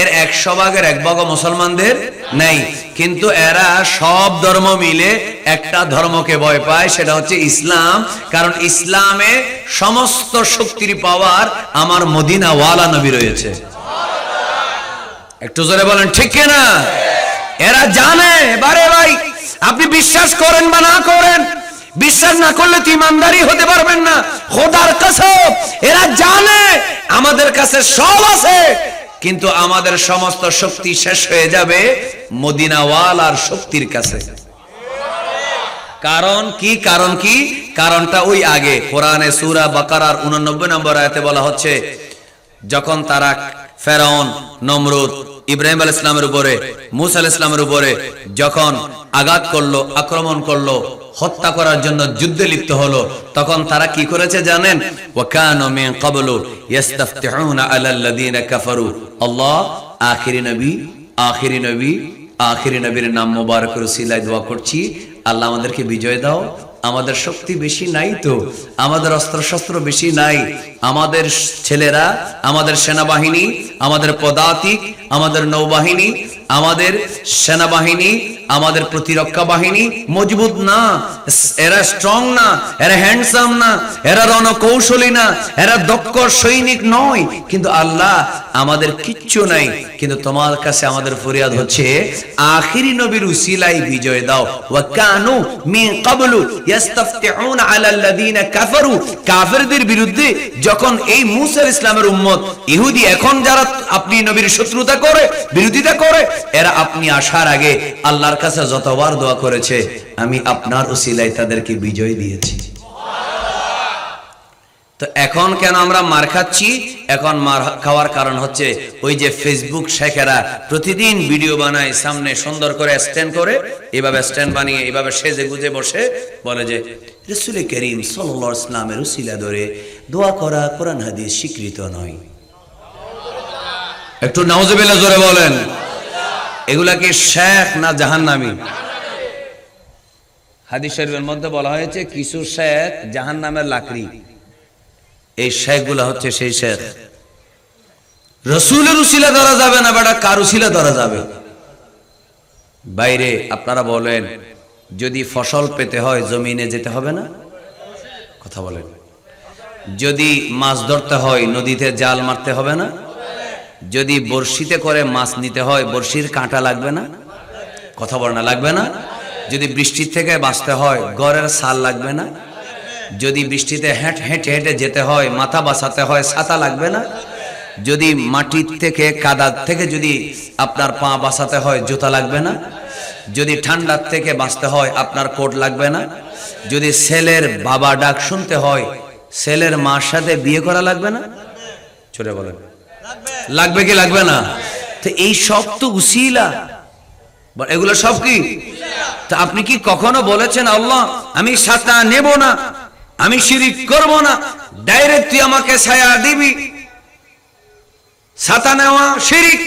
S1: এর 100 ভাগের 1 ভাগও মুসলমানদের নেই। কিন্তু এরা সব ধর্ম মিলে একটা ধর্মকে ভয় পায়, সেটা হচ্ছে ইসলাম। কারণ ইসলামে সমস্ত শক্তির পাওয়ার আমার মদিনাওয়ালা নবী রয়েছে। একটু জোরে বলেন ঠিক কিনা? এরা জানে, বারে ভাই আপনি বিশ্বাস করেন বা না করেন, বিশ্বাস না করলে তো ইমানদারি হতে পারবেন না। খোদার কসম, এরা জানে আমাদের কাছে সব আছে, কিন্তু আমাদের সমস্ত শক্তি শেষ হয়ে যাবে মদিনাওয়ালার শক্তির কাছে। কারণ কি? কারণ কি? কারণটা ওই আগে কোরআনে সূরা বাকারার 89 নম্বর আয়াতে বলা হচ্ছে, যখন তারা ফেরাউন, নমরুদ, ইব্রাহিম আলাইহিস সালামের উপরে, মুসা আলাইহিস সালামের উপরে যখন আঘাত করলো, আক্রমণ করলো, হত্যা করার জন্য যুদ্ধে লিপ্ত হলো, তখন তারা কি করেছে জানেন? ওয়াকানু মিন ক্বাবলু ইস্তাফতিহুনা আলাল্লাযিনা কাফারু। আল্লাহ আখিরি নবীর নাম মোবারকের উসিলায় দোয়া করছি, আল্লাহ আমাদেরকে বিজয় দাও। আমাদের শক্তি বেশি নাই তো, আমাদের অস্ত্র শস্ত্র বেশি নাই, আমাদের ছেলেরা, আমাদের সেনাবাহিনী, আমাদের পদাতিক, আমাদের নৌবাহিনী, আমাদের সেনাবাহিনী, আমাদের প্রতিরক্ষা বাহিনী মজবুত না, এরা স্ট্রং না, এরা হ্যান্ডসাম না, এরা রণকৌশলী না, এরা দক্ষ সৈনিক নয়। কিন্তু আল্লাহ আমাদের কিচ্ছু নাই, কিন্তু তোমার কাছে আমাদের ফরিয়াদ হচ্ছে আখিরি নবীর উসিলায় বিজয় দাও। ওয়া কানু মিন ক্বাবলু ইস্তাফতিহুনা আলাল্লাযিনা কাফারু। কাফেরদের বিরুদ্ধে যখন এই মুসা আলাইহিস সালামের উম্মত ইহুদি, এখন যারা আপনি নবীর শত্রুতা করে, বিরোধিতা করে, এরা আপনি আসার আগে আল্লাহর কাছে যতবার দোয়া করেছে, আমি আপনার উসিলায় তাদেরকে বিজয় দিয়েছি। তো এখন কেন আমরা মার খাচ্ছি? এখন মার খাওয়ার কারণ হচ্ছে ওই যে ফেসবুক শেখেরা প্রতিদিন ভিডিও বানায়, সামনে সুন্দর করে স্ট্যান্ড করে, এভাবে স্ট্যান্ড বানিয়ে এভাবে সেজে গুজে বসে বলে যে রাসূল করিম সাল্লাল্লাহু আলাইহি ওয়াসাল্লামের উসিলা ধরে দোয়া করা কোরআন হাদিস স্বীকৃত নয়। একটু নাউজুবিল্লাহ জোরে বলেন। এগুলা কি শেখ না জাহান্নামী? হাদিস শরীফের মধ্যে বলা হয়েছে কিছু শেখ জাহান্নামের লাকড়ি। এই শেখগুলা হচ্ছে সেই শেখ। রাসূলের উসিলা ধরা যাবে না, বেটা কার উসিলা ধরা যাবে? বাইরে আপনারা বলেন, যদি ফসল পেতে হয় জমিনে যেতে হবে না? কথা বলেন। যদি মাছ ধরতে হয় নদীতে জাল মারতে হবে না? যদি বড়শিতে করে মাছ নিতে হয় বড়শির কাঁটা লাগবে না? কথা বল না, লাগবে না? যদি বৃষ্টির থেকে বাঁচতে হয় ঘরের ছাল লাগবে না? যদি বৃষ্টিতে হেঁটে হেঁটে যেতে হয়, মাথা বাঁচাতে হয়, ছাতা লাগবে না? যদি মাটির থেকে কাদার থেকে যদি আপনার পা বাঁচাতে হয় জুতা লাগবে না? যদি ঠান্ডার থেকে বাঁচতে হয় আপনার কোট লাগবে না? যদি ছেলের বাবা ডাক শুনতে হয় ছেলের মার সাথে বিয়ে করা লাগবে না? ছোট বলেন লাগবে কি লাগবে না? তো এই সব তো উসিলা, এগুলো সব কি? তা আপনি কি কখনো বলেছেন আল্লাহ আমি ছাতা নেব না, আমি শিরিক করব না, ডাইরেক্ট তুই আমাকে ছায়া দিবি? ছাতা নেওয়া শিরিক।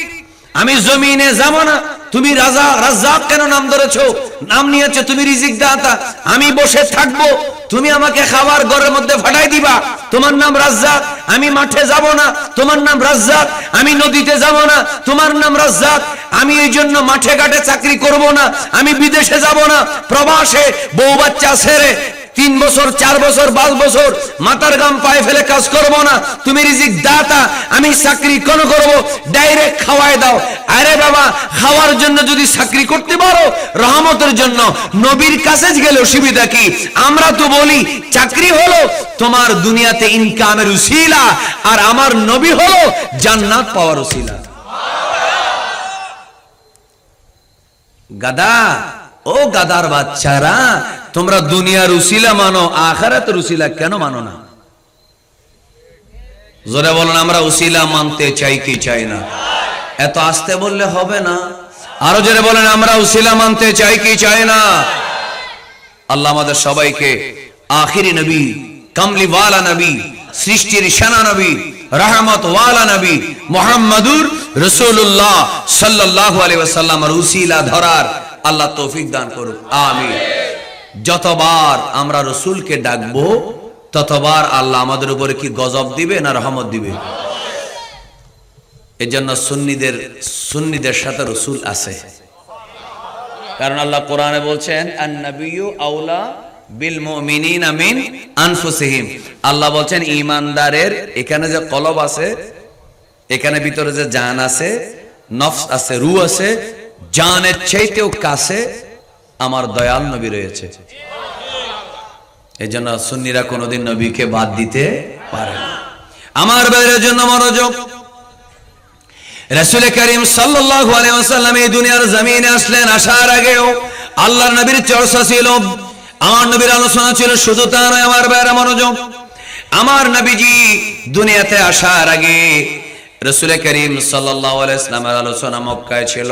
S1: আমি জমিনে যাব না, তুমি রাজা রাজ্জাক কেন নাম ধরেছো? নাম নিয়েছো তুমি রিজিক দাতা, আমি বসে থাকবো, তুমি আমাকে খাবার ঘরের মধ্যে ফাটাই দিবা, তোমার নাম রাজ্জাক। আমি মাঠে যাব না, তোমার নাম রাজ্জাক। আমি নদীতে যাব না, তোমার নাম রাজ্জাক। আমি এই জন্য মাঠে ঘাটে চাকরি করব না, আমি বিদেশে যাব না, প্রবাসে বউ বাচ্চা ছেড়ে 3 বছর 4 বছর 5 বছর মাথার গাম পায়ে ফেলে কাজ করব না, তুমি রিজিক দাতা, আমি চাকরি কেন করব? ডাইরেক্ট খাওয়াই দাও। আরে বাবা, খাওয়ার জন্য যদি চাকরি করতে পারো রহমতের জন্য, নবীর কাছে গেলে অসুবিধা কি? আমরা তো বলি চাকরি হলো তোমার দুনিয়াতে ইনকামের উসিলা, আর আমার নবী হলো জান্নাত পাওয়ার উসিলা। গাদা, ও গাদার বাচ্চারা, তোমরা দুনিয়ার উসিলা মানো, আখিরাতের উসিলা কেন মানো না? জোরে বলেন আমরা উসিলা মানতে চাই কি চাই না? এত আস্তে বললে হবে না, আরো জোরে বলেন আমরা উসিলা মানতে চাই কি চাই না? আল্লাহ আমাদের সবাইকে আখিরি নবী, কামলিওয়ালা নবী, সৃষ্টির সেনা নবী, রহমত ওয়ালা নবী মুহাম্মদুর রাসূলুল্লাহ সাল্লাল্লাহু আলাইহি ওয়াসাল্লামের উসিলা ধরার আল্লাহ তৌফিক দান করুক, আমিন। যতবার আমরা রসুলকে ডাকবো ততবার আল্লাহ আমাদের উপরে কি গজব দিবে না রহমত দিবে? এজন্য সুন্নিদের সাথে রসুল আছে, কারণ আল্লাহ কোরআনে বলছেন আন-নাবিয়্যু আওলা বিল মুমিনিনা মিন আনফুসিহিম। আল্লাহ বলছেন ঈমানদারের এখানে যে কলব আছে, এখানে ভিতরে যে জান আছে, নফস আছে, রূহ আছে, জানের চাইতেও কাছে আমার দয়াল নবী রয়েছে। এই জন্য সুন্নিরা কোনোদিন নবীকে বাদ দিতে পারে না। আমার ভাইয়ের জন্য মনোযোগ। রাসূল করিম সাল্লাল্লাহু আলাইহি ওয়াসাল্লাম এই দুনিয়ার জমিনে আসলেন, আসার আগেও আল্লাহর নবীর চর্চা ছিল, আমার নবীর আলোচনা ছিল। শুধু তা নয় আমার ভাইয়ের মনোযোগ, আমার নবীজি দুনিয়াতে আসার আগে রাসূল করিম সাল্লাল্লাহু আলাইহি ওয়াসাল্লামের আলোচনা মক্কায় ছিল,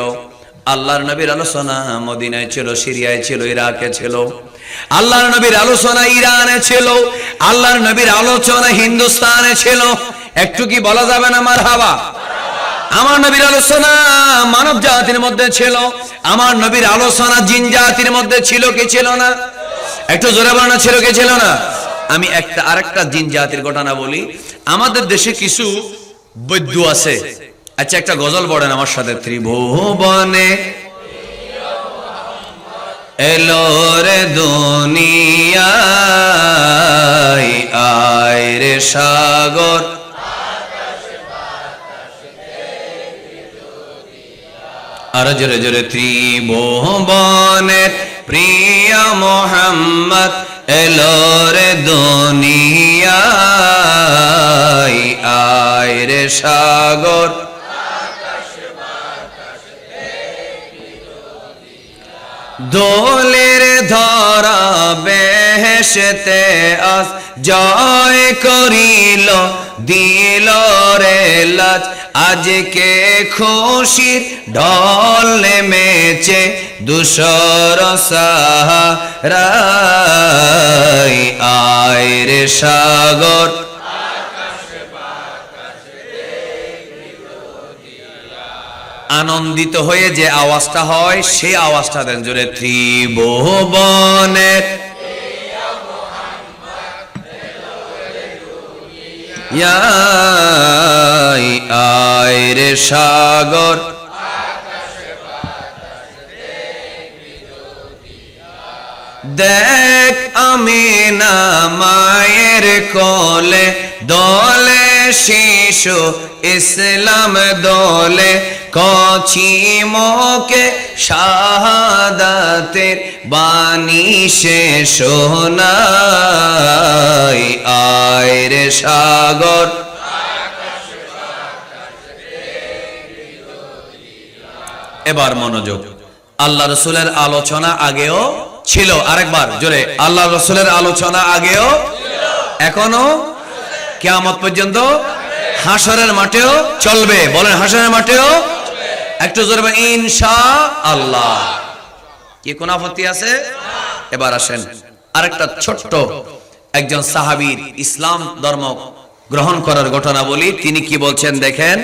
S1: আল্লাহর নবীর আলোচনা মদিনায় ছিল, সিরিয়ায় ছিল, ইরাকে ছিল। আল্লাহর নবীর আলোচনা ইরানে ছিল, আল্লাহর নবীর আলোচনা হিন্দুস্তানে ছিল। একটু কি বলা যাবে না মারহাবা? আমার নবীর আলোচনা মানব জাতির মধ্যে ছিল, আমার নবীর আলোচনা জিন জাতির মধ্যে ছিল কি ছিল না? একটু জোরে বলেন ছিল কি ছিল না? আমি আরেকটা জিন জাতির ঘটনা বলি। আমাদের দেশে কিছু বৈদ্য আছে। আচ্ছা, একটা গজল পড়েন আমার সাথে। ত্রিভুবনে এলো রে দুনিয়ায়, আয় রে সাগর, আর জোরে জোরে ত্রিভুবনের প্রিয় মোহাম্মদ এলো রে দুনিয়ায়, আয় রে সাগর, দোলের ধরা বেহেশতে আস জয় করিল, দিল রে লাজ, আজকে খুশির ঢল নেমেছে দুশর সাহারায়, আয় রে সাগর। আনন্দিত হয়ে যে আওয়াজটা হয় সেই আওয়াজটা দেন জোরে। ত্রিভুবনের আয় রে সাগর, দেখ আমিনা মায়ের কোলে, দোলে শিশু ইসলাম দোলে, কচি মোকে শাহাদাতের বাণী সে শোনায়, আয় রে সাগর। এবার মনোযোগ, আল্লাহ রসুলের আলোচনা আগেও ছিল, আরেকবার জোরে, আল্লাহ রসুলের আলোচনা আগেও এখনো কিয়ামত পর্যন্ত হাসরের মাঠেও চলবে। বলেন হাসরের মাঠেও, একটু জোরে বলেন ইনশাআল্লাহ। কি কোন আপত্তি আছে? এবার আসেন আরেকটা ছোট্ট একজন সাহাবীর ইসলাম ধর্ম গ্রহণ করার ঘটনা বলি। তিনি কি বলছেন দেখেন।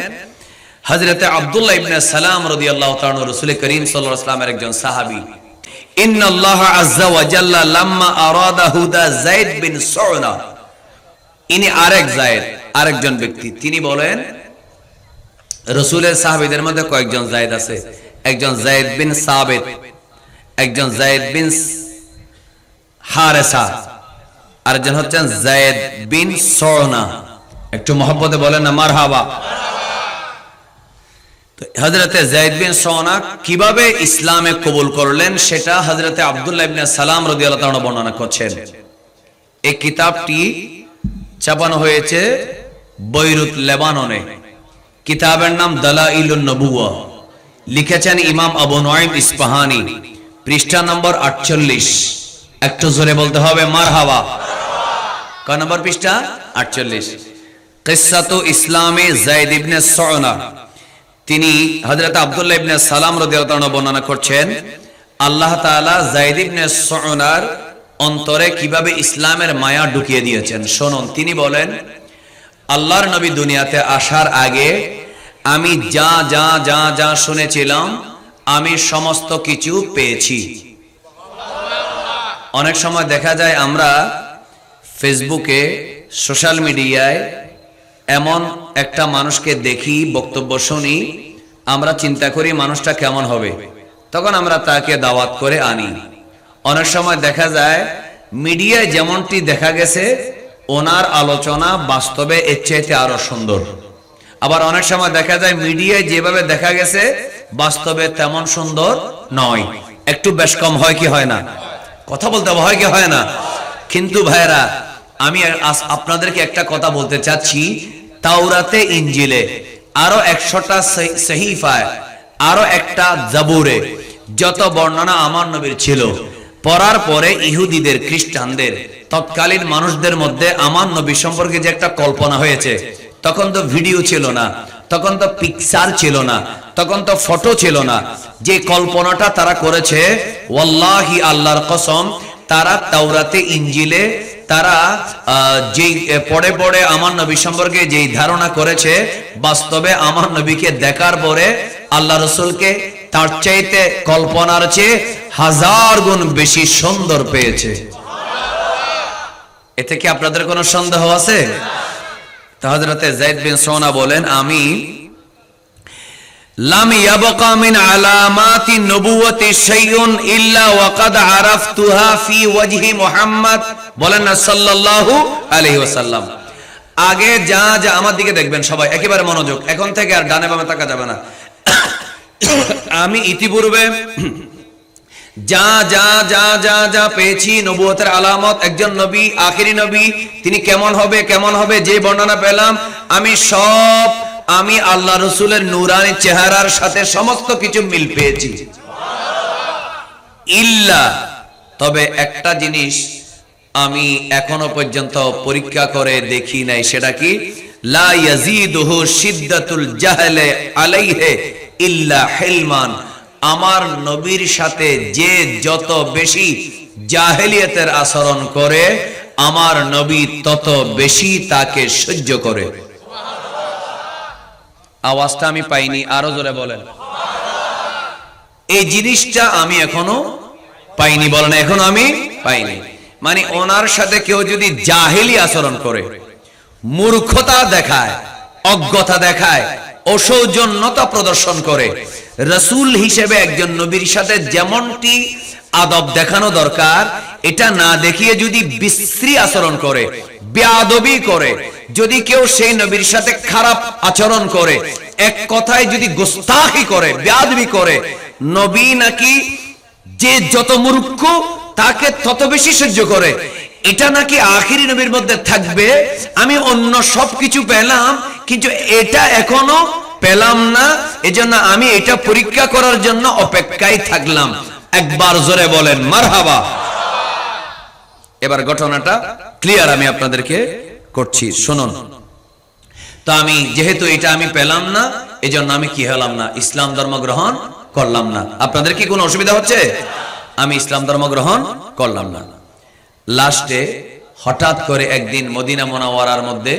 S1: হযরতে আব্দুল্লাহ ইবনে সালাম রাদিয়াল্লাহু তাআলা রাসূল করিম সাল্লাল্লাহু আলাইহি ওয়াসাল্লামের একজন সাহাবী। ইন্নাল্লাহ আযজা ওয়া জাল্লা লাম্মা আরাদা হুদা যায়েদ বিন সুনা, ইনি আরেক যায়েদ, আরেকজন ব্যক্তি। তিনি বলেন রাসূলের সাহাবীদের মধ্যে কয়েকজন যায়েদ আছে। একজন যায়েদ বিন সাবিত, একজন যায়েদ বিন হারেসা, আরেকজন হচ্ছেন যায়েদ বিন সুনা। একটু মহব্বতে বলেন না মারহাবা। হযরতে যায়েদ বিন সুনা কিভাবে ইসলামে কবুল করলেন সেটা হযরতে আব্দুল্লাহ ইবনে সালাম রাদিয়াল্লাহু তাআলা বর্ণনা করছেন। এই কিতাবটি ছাপানো হয়েছে বৈরুত লেবাননে। কিতাবের নাম দালাইলুন নবুওয়া, লিখেছেন ইমাম আবু নুআইম ইসফাহানি, পৃষ্ঠা নম্বর 48। একটু জোরে বলতে হবে মারহাবা। কয় নম্বর পৃষ্ঠা? 48। কিসসাতু ইসলামে যায়েদ ইবনে সুনা। তিনি হযরত আব্দুল্লাহ ইবনে সালাম রাদিয়াল্লাহু তাআলা বর্ণনা করছেন আল্লাহ তাআলা যায়েদ ইবনে সুনার অন্তরে কিভাবে ইসলামের মায়া ঢুকিয়ে দিয়েছেন শুনুন। তিনি বলেন আল্লাহর নবী দুনিয়াতে আসার আগে আমি যা যা যা যা শুনেছিলাম আমি সমস্ত কিছু পেয়েছি। অনেক সময় দেখা যায় আমরা ফেসবুকে, সোশ্যাল মিডিয়ায় এমন একটা মানুষকে দেখি, বক্তব্য শুনি, আমরা চিন্তা করি মানুষটা কেমন হবে, তখন আমরা তাকে দাওয়াত করে আনি। অনেক সময় দেখা যায় মিডিয়ায় যেমনটি দেখা গেছে ওনার আলোচনা বাস্তবে এর চাইতে আরো সুন্দর। আবার অনেক সময় দেখা যায় মিডিয়ায় যেভাবে দেখা গেছে বাস্তবে তেমন সুন্দর নয়, একটু বেশ কম হয় কি হয় না? কথা বলতে হয় কি হয় না? কিন্তু ভাইরা আমি আপনাদেরকে একটা কথা বলতে চাচ্ছি, তাওরাতে, ইনজিলে, আরো 100টা সহিফায়, আরো একটা জাবুরে যত বর্ণনা আমার নবীর ছিল, পড়ার পরে ইহুদিদের, খ্রিস্টানদের, তৎকালীন মানুষদের মধ্যে আমার নবী সম্পর্কে যে একটা কল্পনা হয়েছে, তখন তো ভিডিও ছিল না, তখন তো পিকচার ছিল না, তখন তো ফটো ছিল না। যে কল্পনাটা তারা করেছে, ওয়াল্লাহি আল্লাহর কসম, তারা তাওরাতে, ইনজিলে তারা যেই পড়ে পড়ে আমার নবী সম্পর্কে যেই ধারণা করেছে, বাস্তবে আমার নবীকে দেখার পরে আল্লাহ রাসূলকে তার চাইতে কল্পনার চেয়ে 1000 গুণ বেশি সুন্দর পেয়েছে। এতে কি আপনাদের কোনো সন্দেহ আছে? হযরতে যায়েদ বিন সুনা বলেন আমি লাম ইয়াবকা মিন আলামাতি নবুওয়াতি শাইউন ইল্লা ওয়াকাদ আরাফতুহা ফি ওয়াজহি মুহাম্মদ, বলেন না সাল্লাল্লাহু আলাইহি ওয়াসাল্লাম। আগে যা যা, আমার দিকে দেখবেন সবাই, একেবারে মনোযোগ, এখন থেকে আর ডানে বামে তাকা যাবে না। আমি ইতিপূর্বে যা যা যা যা যা পেয়েছি নবুয়তের আলামত, একজন নবী, আখেরি নবী, তিনি কেমন হবে কেমন হবে, যে বর্ণনা পেলাম আমি সব, আমি আল্লাহ রসুলের নূরানি চেহারার সাথে সমস্ত কিছু মিল পেয়েছি। ইল্লা, তবে একটা জিনিস আমি এখনো পর্যন্ত পরীক্ষা করে দেখি নাই, সেটা কি? লা ইয়াজিদুহু শিদ্দাতুল জাহলে আলাইহি ইল্লা হিলমান। আমার নবীর সাথে যে যত বেশি জাহেলিয়াতের আচরণ করে, আমার নবী তত বেশি তাকে সহ্য করে। আওয়াজটা আমি পাইনি, আরো জোরে বলেন। এই জিনিসটা আমি এখনো পাইনি, বলেন এখনো আমি পাইনি। মানে ওনার সাথে কেউ যদি জাহেলি আচরণ করে, মূর্খতা দেখায়, অজ্ঞতা দেখায়, অসৌজন্যতা প্রদর্শন করে, রাসূল হিসেবে একজন নবীর সাথে যেমনটি আদব দেখানো দরকার এটা না দেখিয়ে যদি বিশ্রী আচরণ করে, বেয়াদবি করে, যদি কেউ সেই নবীর সাথে খারাপ আচরণ করে, এক কথায় যদি গোস্তাখি করে, বেয়াদবি করে, নবী নাকি যে যত মূর্খ তাকে তত বেশি সহ্য করে, এটা নাকি আখিরি নবীর মধ্যে থাকবে। আমি অন্য সবকিছু পেলাম কিন্তু এটা এখনো পেলাম না, এজন্য আমি এটা পরীক্ষা করার জন্য অপেক্ষায় থাকলাম। একবার জোরে বলেন মারহাবা। এবার ঘটনাটা ক্লিয়ার আমি আপনাদেরকে করছি, শুনুন। তো আমি যেহেতু এটা আমি পেলাম না, এজন্য আমি কি হলাম না, ইসলাম ধর্ম গ্রহণ করলাম না। আপনাদের কি কোনো অসুবিধা হচ্ছে? আমি ইসলাম ধর্ম গ্রহণ করলাম না। লাস্টে হঠাৎ করে একদিন মদিনা মুনাওয়ারার মধ্যে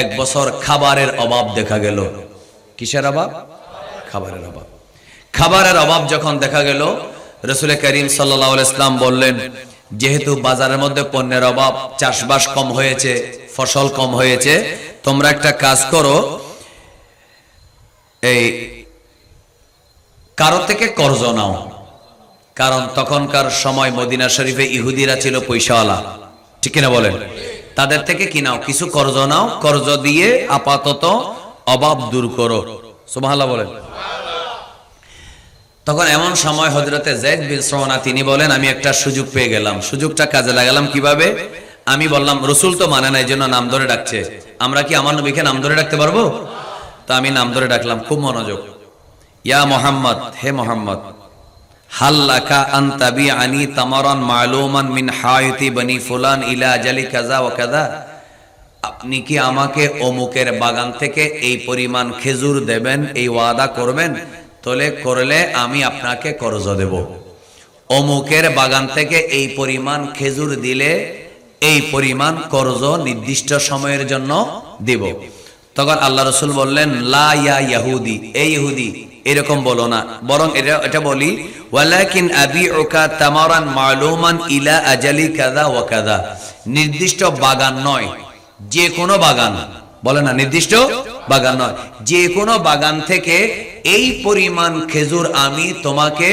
S1: 1 বছর খাবারের অভাব দেখা গেল। কিসের অভাব? খাবারের অভাব। খাবারের অভাব যখন দেখা গেল, রাসূল করিম সাল্লাল্লাহু আলাইহি ওয়াসাল্লাম বললেন, যেহেতু বাজারের মধ্যে পণ্যের অভাব, চাষবাস কম হয়েছে, ফসল কম হয়েছে, তোমরা একটা কাজ করো, এই কারো থেকে কর্জ নাও। কারণ তখনকার সময় মদিনা শরীফে ইহুদিরা ছিল পয়সাওয়ালা, ঠিক কিনা বলেন? তাদের থেকে কি নাও, কিছু কর্জ নাও, কর্জ দিয়ে আপাতত অভাব দূর করো। সুবহানাল্লাহ বলেন। তখন এমন সময় হযরতে যায়েদ বিন সুনা তিনি বলেন, আমি একটা সুযোগ পেয়ে গেলাম। সুযোগটা কাজে লাগালাম কিভাবে? আমি বললাম, রাসূল তো মানে না, এজন্য নাম ধরে ডাকছে, আমরা কি আমার নবীকে নাম ধরে ডাকতে পারবো? তো আমি নাম ধরে ডাকলাম, খুব মনোযোগ। ইয়া মুহাম্মদ, হে মুহাম্মদ, হাল্লাকা আন তাবিআনি তামারান মালুমান মিন হায়তি বনি ফুলান ইলা আজালি কাযা ওয়া কাযা। আপনি কি আমাকে অমুকের বাগান থেকে এই পরিমাণ খেজুর দেবেন, এই ওয়াদা করবেন? তলে করলে আমি আপনাকে কর্জ দেব। অমুকের বাগান থেকে এই পরিমাণ খেজুর দিলে এই পরিমাণ কর্জ নির্দিষ্ট সময়ের জন্য দেব। তখন আল্লাহ রাসূল বললেন, লা ইয়া ইহুদি, এই ইহুদি এরকম বলো না, বরং এটা বলি, ওয়ালাকিন আবিউকা তামারান মালুমান ইলা আজালি কাযা ওয়া কাযা। নির্দিষ্ট বাগান নয়, যে কোনো বাগান, বলে না নির্দিষ্ট বাগান নয়, যে কোনো বাগান থেকে এই পরিমাণ খেজুর আমি তোমাকে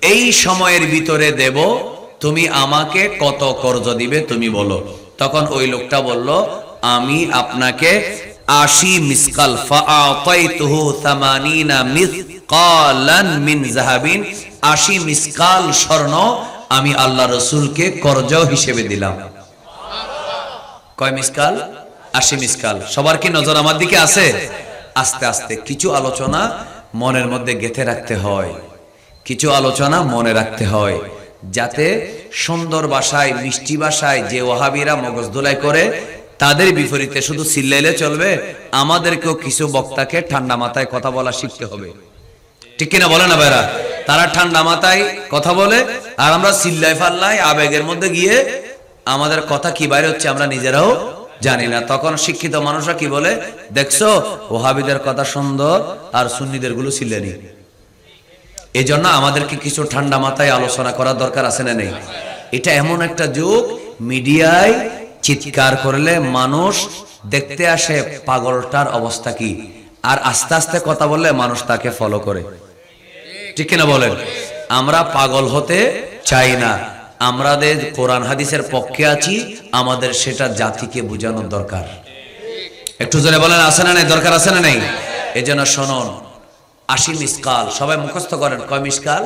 S1: এই সময়ের ভিতরে দেব, তুমি আমাকে কত কর্জ দিবে তুমি বলো। তখন ওই লোকটা বলল, আমি আপনাকে 80 মিসকাল, ফাআতাইতুহু 80 মিসকালান মিন যাহাবিন, 80 মিসকাল স্বর্ণ আমি আল্লাহ রাসূলকে কর্জ হিসেবে দিলাম। কয় মিসকাল? 80 মিসকাল। সবার কি নজর আমার দিকে আছে? আস্তে আস্তে কিছু আলোচনা মনের মধ্যে গেঁথে রাখতে হয়, কিছু আলোচনা মনে রাখতে হয়, যাতে সুন্দর ভাষায়, মিষ্টি ভাষায় যে ওয়াহাবিরা মগজ ধোলাই করে তাদের বিপরীতে শুধু চিল্লাইলে চলবে, আমাদেরকেও কিছু বক্তাকে ঠান্ডা মাথায় কথা বলা শিখতে হবে, ঠিক কিনা বলে না ভাইরা? তারা ঠান্ডা মাথায় কথা বলে, আর আমরা চিল্লাই ফাল্লাই আবেগের মধ্যে গিয়ে আমাদের কথা কি বাইরে হচ্ছে আমরা নিজেরাও জানি না। তখন শিক্ষিত মানুষরা কি বলে, দেখছো ওয়াহাবিদের কথা সুন্দর আর সুন্নিদের গুলো চিল্লানি। এই জন্য আমাদেরকে কিছু ঠান্ডা মাথায় আলোচনা করার দরকার আছে না নেই? এটা এমন একটা যুগ, মিডিয়ায় চিৎকার করলে মানুষ দেখতে আসে পাগলটার অবস্থা কি, আর আস্তে আস্তে কথা বললে মানুষ তাকে ফলো করে, ঠিক কিনা বলেন? আমরা পাগল হতে চাই না, আমাদের কোরআন হাদিসের পক্ষে আছি, আমাদের সেটা জাতিকে বোঝানোর দরকার। একটু জোরে বলেন, আছে না নাই? দরকার আছে না নাই? এই জন্য শুনুন, 80 মিসকাল সবাই মুখস্থ করেন। কয় মিসকাল?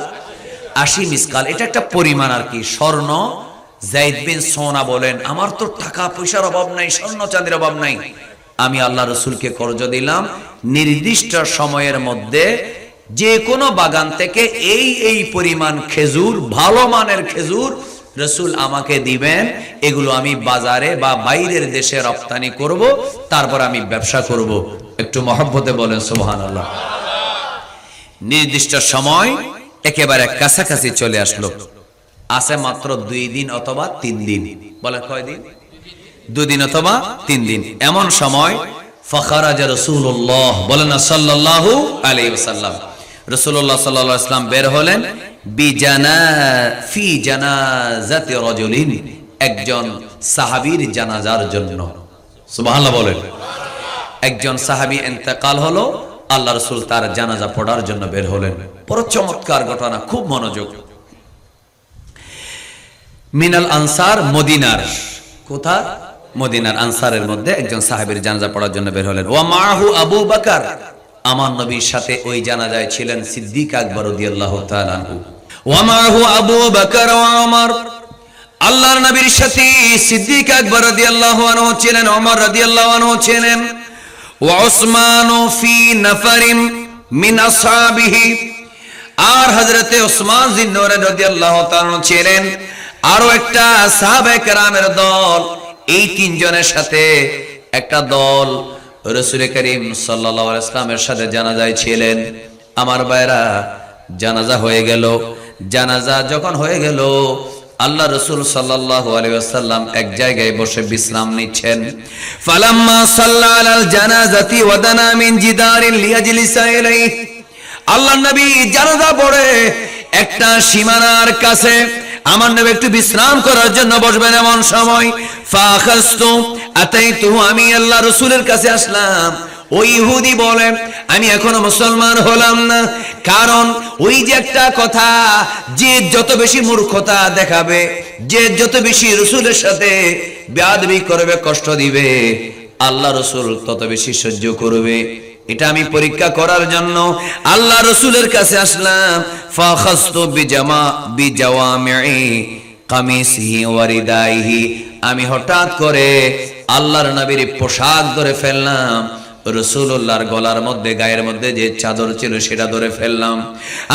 S1: 80 মিসকাল। এটা একটা পরিমাণ আর কি। স্বর্ণ, যায়েদ বিন সুনা বলেন, আমার তো টাকা পয়সার অভাব নাই, স্বর্ণ চাঁদের অভাব নাই, আমি আল্লাহ রাসূলকে কর্জ দিলাম, নির্দিষ্ট সময়ের মধ্যে যে কোনো বাগান থেকে এই পরিমাণ খেজুর, ভালো মানের খেজুর রাসূল আমাকে দিবেন, এগুলো আমি বাজারে বা বাইরের দেশে রপ্তানি করব, তারপর আমি ব্যবসা করব। একটু মহব্বতে বলেন সুবহানাল্লাহ। নির্দিষ্ট সময় একেবারে কাছাকাছি চলে আসলো, আছে মাত্র 2 দিন অথবা 3 দিন। বলেন কয় দিন? 2 দিন অথবা 3 দিন। এমন সময় ফাখারাজা রাসূলুল্লাহ, বলেন না সাল্লাল্লাহু আলাইহি ওয়াসাল্লাম, রাসূলুল্লাহ সাল্লাল্লাহু আলাইহি ওয়াসাল্লাম বের হলেন, ফি জানাজাতি রাজুলিন, একজন সাহাবীর জানাজার জন্য। সুবহানাল্লাহ বলেন। একজন সাহাবী ইন্তেকাল হলো, আল্লাহ রাসূল তার জানাজা পড়ার জন্য বের হলেন। বড় চমৎকার ঘটনা, খুব মনোযোগ। মিনাল আনসার, মদিনার, কোথা? মদিনার আনসারের মধ্যে একজন সাহাবীর জানাজা পড়ার জন্য বের হলেন। ওয়া মাহু আবু বকর, আমার নবীর সাথে ওই জানাজায় ছিলেন সিদ্দিক আকবর রাদিয়াল্লাহু তাআলা আনহু। ওয়া মাহু আবু বকর ওয়া ওমর, আল্লাহর নবীর সাথে সিদ্দিক আকবর রাদিয়াল্লাহু আনহু ছিলেন, ওমর রাদিয়াল্লাহু আনহু ছিলেন। ওয়া উসমানু ফি নাফারিম মিন আসহাবিহি, আর হযরতে উসমান জিন্নূরাইন রাদিয়াল্লাহু তাআলা ছিলেন আরো একটা সাহাবায়ে কেরামের দল। এই তিনজনের সাথে একটা দল রাসূল করিম সাল্লাল্লাহু আলাইহি ওয়াসাল্লামের সাথে জানাজায় ছিলেন। আমার ভাইরা, জানাজা হয়ে গেল। জানাজা যখন হয়ে গেল, আল্লাহ রাসূল সাল্লাল্লাহু আলাইহি ওয়াসাল্লাম এক জায়গায় বসে বিশ্রাম নিচ্ছেন। ফালাম্মা সাল্লা আলাল জানাজাতি ওয়াদানা মিন জিদারিন লিয়াজলিসা ইলাইহি, আল্লাহ নবী জানাজা পড়ে একটা সীমানার কাছে আমার নবী একটু বিশ্রাম করার জন্য বসবেন, এমন সময় ফাখাস্তু আতাইতু, আমি আল্লাহ রাসূলের কাছে আসলাম। ওই ইহুদি বলে, আমি এখনো মুসলমান হলাম না, কারণ ওই যে একটা কথা, যে যত বেশি মূর্খতা দেখাবে, যে যত বেশি রাসূলের সাথে বেয়াদবি করবে, কষ্ট দিবে, আল্লাহ রাসূল তত বেশি সহ্য করবে। এটা আমি পরীক্ষা করার জন্য আল্লাহ রাসূলের কাছে আসলাম। ফাখাস্তু বিজাওয়ামি'i কামিসিহি ওয়া রিদাইহি, আমি হঠাৎ করে আল্লাহর নবীর পোশাক ধরে ফেললাম, রাসূলুল্লাহর গলার মধ্যে, গায়ের মধ্যে যে চাদর ছিল সেটা ধরে ফেললাম।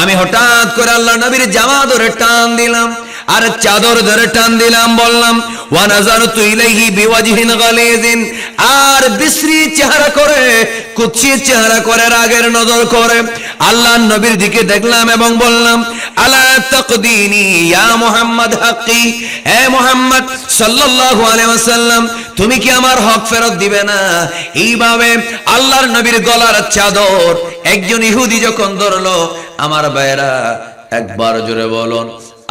S1: আমি হঠাৎ করে আল্লাহর নবীর জামা ধরে টান দিলাম, আর চাদর ধরে টান দিলাম, বললাম ওয়া নাযারতু ইলাইহি বিওয়াজহিন গালিজিন, আর বিশ্রী চেহারা করে, কুৎসিত চেহারা করে, রাগের নজর করে আল্লাহর নবীর দিকে দেখলাম এবং বললাম, আলা তাকদিনি ইয়া মুহাম্মদ হাক্কি, হে মুহাম্মদ সাল্লাল্লাহু আলাইহি ওয়াসাল্লাম, তুমি কি আমার হক ফেরত দিবে না? এইভাবে আল্লাহর নবীর গলার চাদর একজন ইহুদি যখন ধরলো, আমার ভাইরা একবার জোরে বলুন,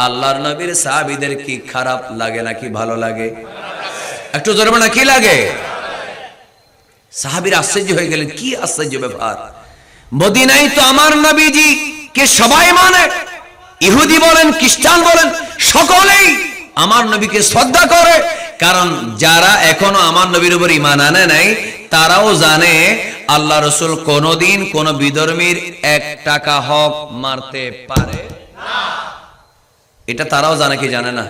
S1: আল্লাহর নবীর সাহাবীদের কি খারাপ লাগে নাকি ভালো লাগে? একটু জোরে বলেন, কি লাগে? সাহাবীরা আশ্চর্য হয়ে গেলেন, কি আশ্চর্য ব্যাপার, মদিনায় তো আমার নবীজি কে সবাই মানে, ইহুদি বলেন, খ্রিস্টান বলেন, সকলেই আমার নবীকে শ্রদ্ধা করে। কারণ যারা এখনো আমার নবীর উপর ঈমান আনে নাই, তারাও জানে আল্লাহ রাসূল কোনদিন কোন বিধর্মীর 1 টাকা হক মারতে পারে না। এটা তারাও জানে কি জানে না?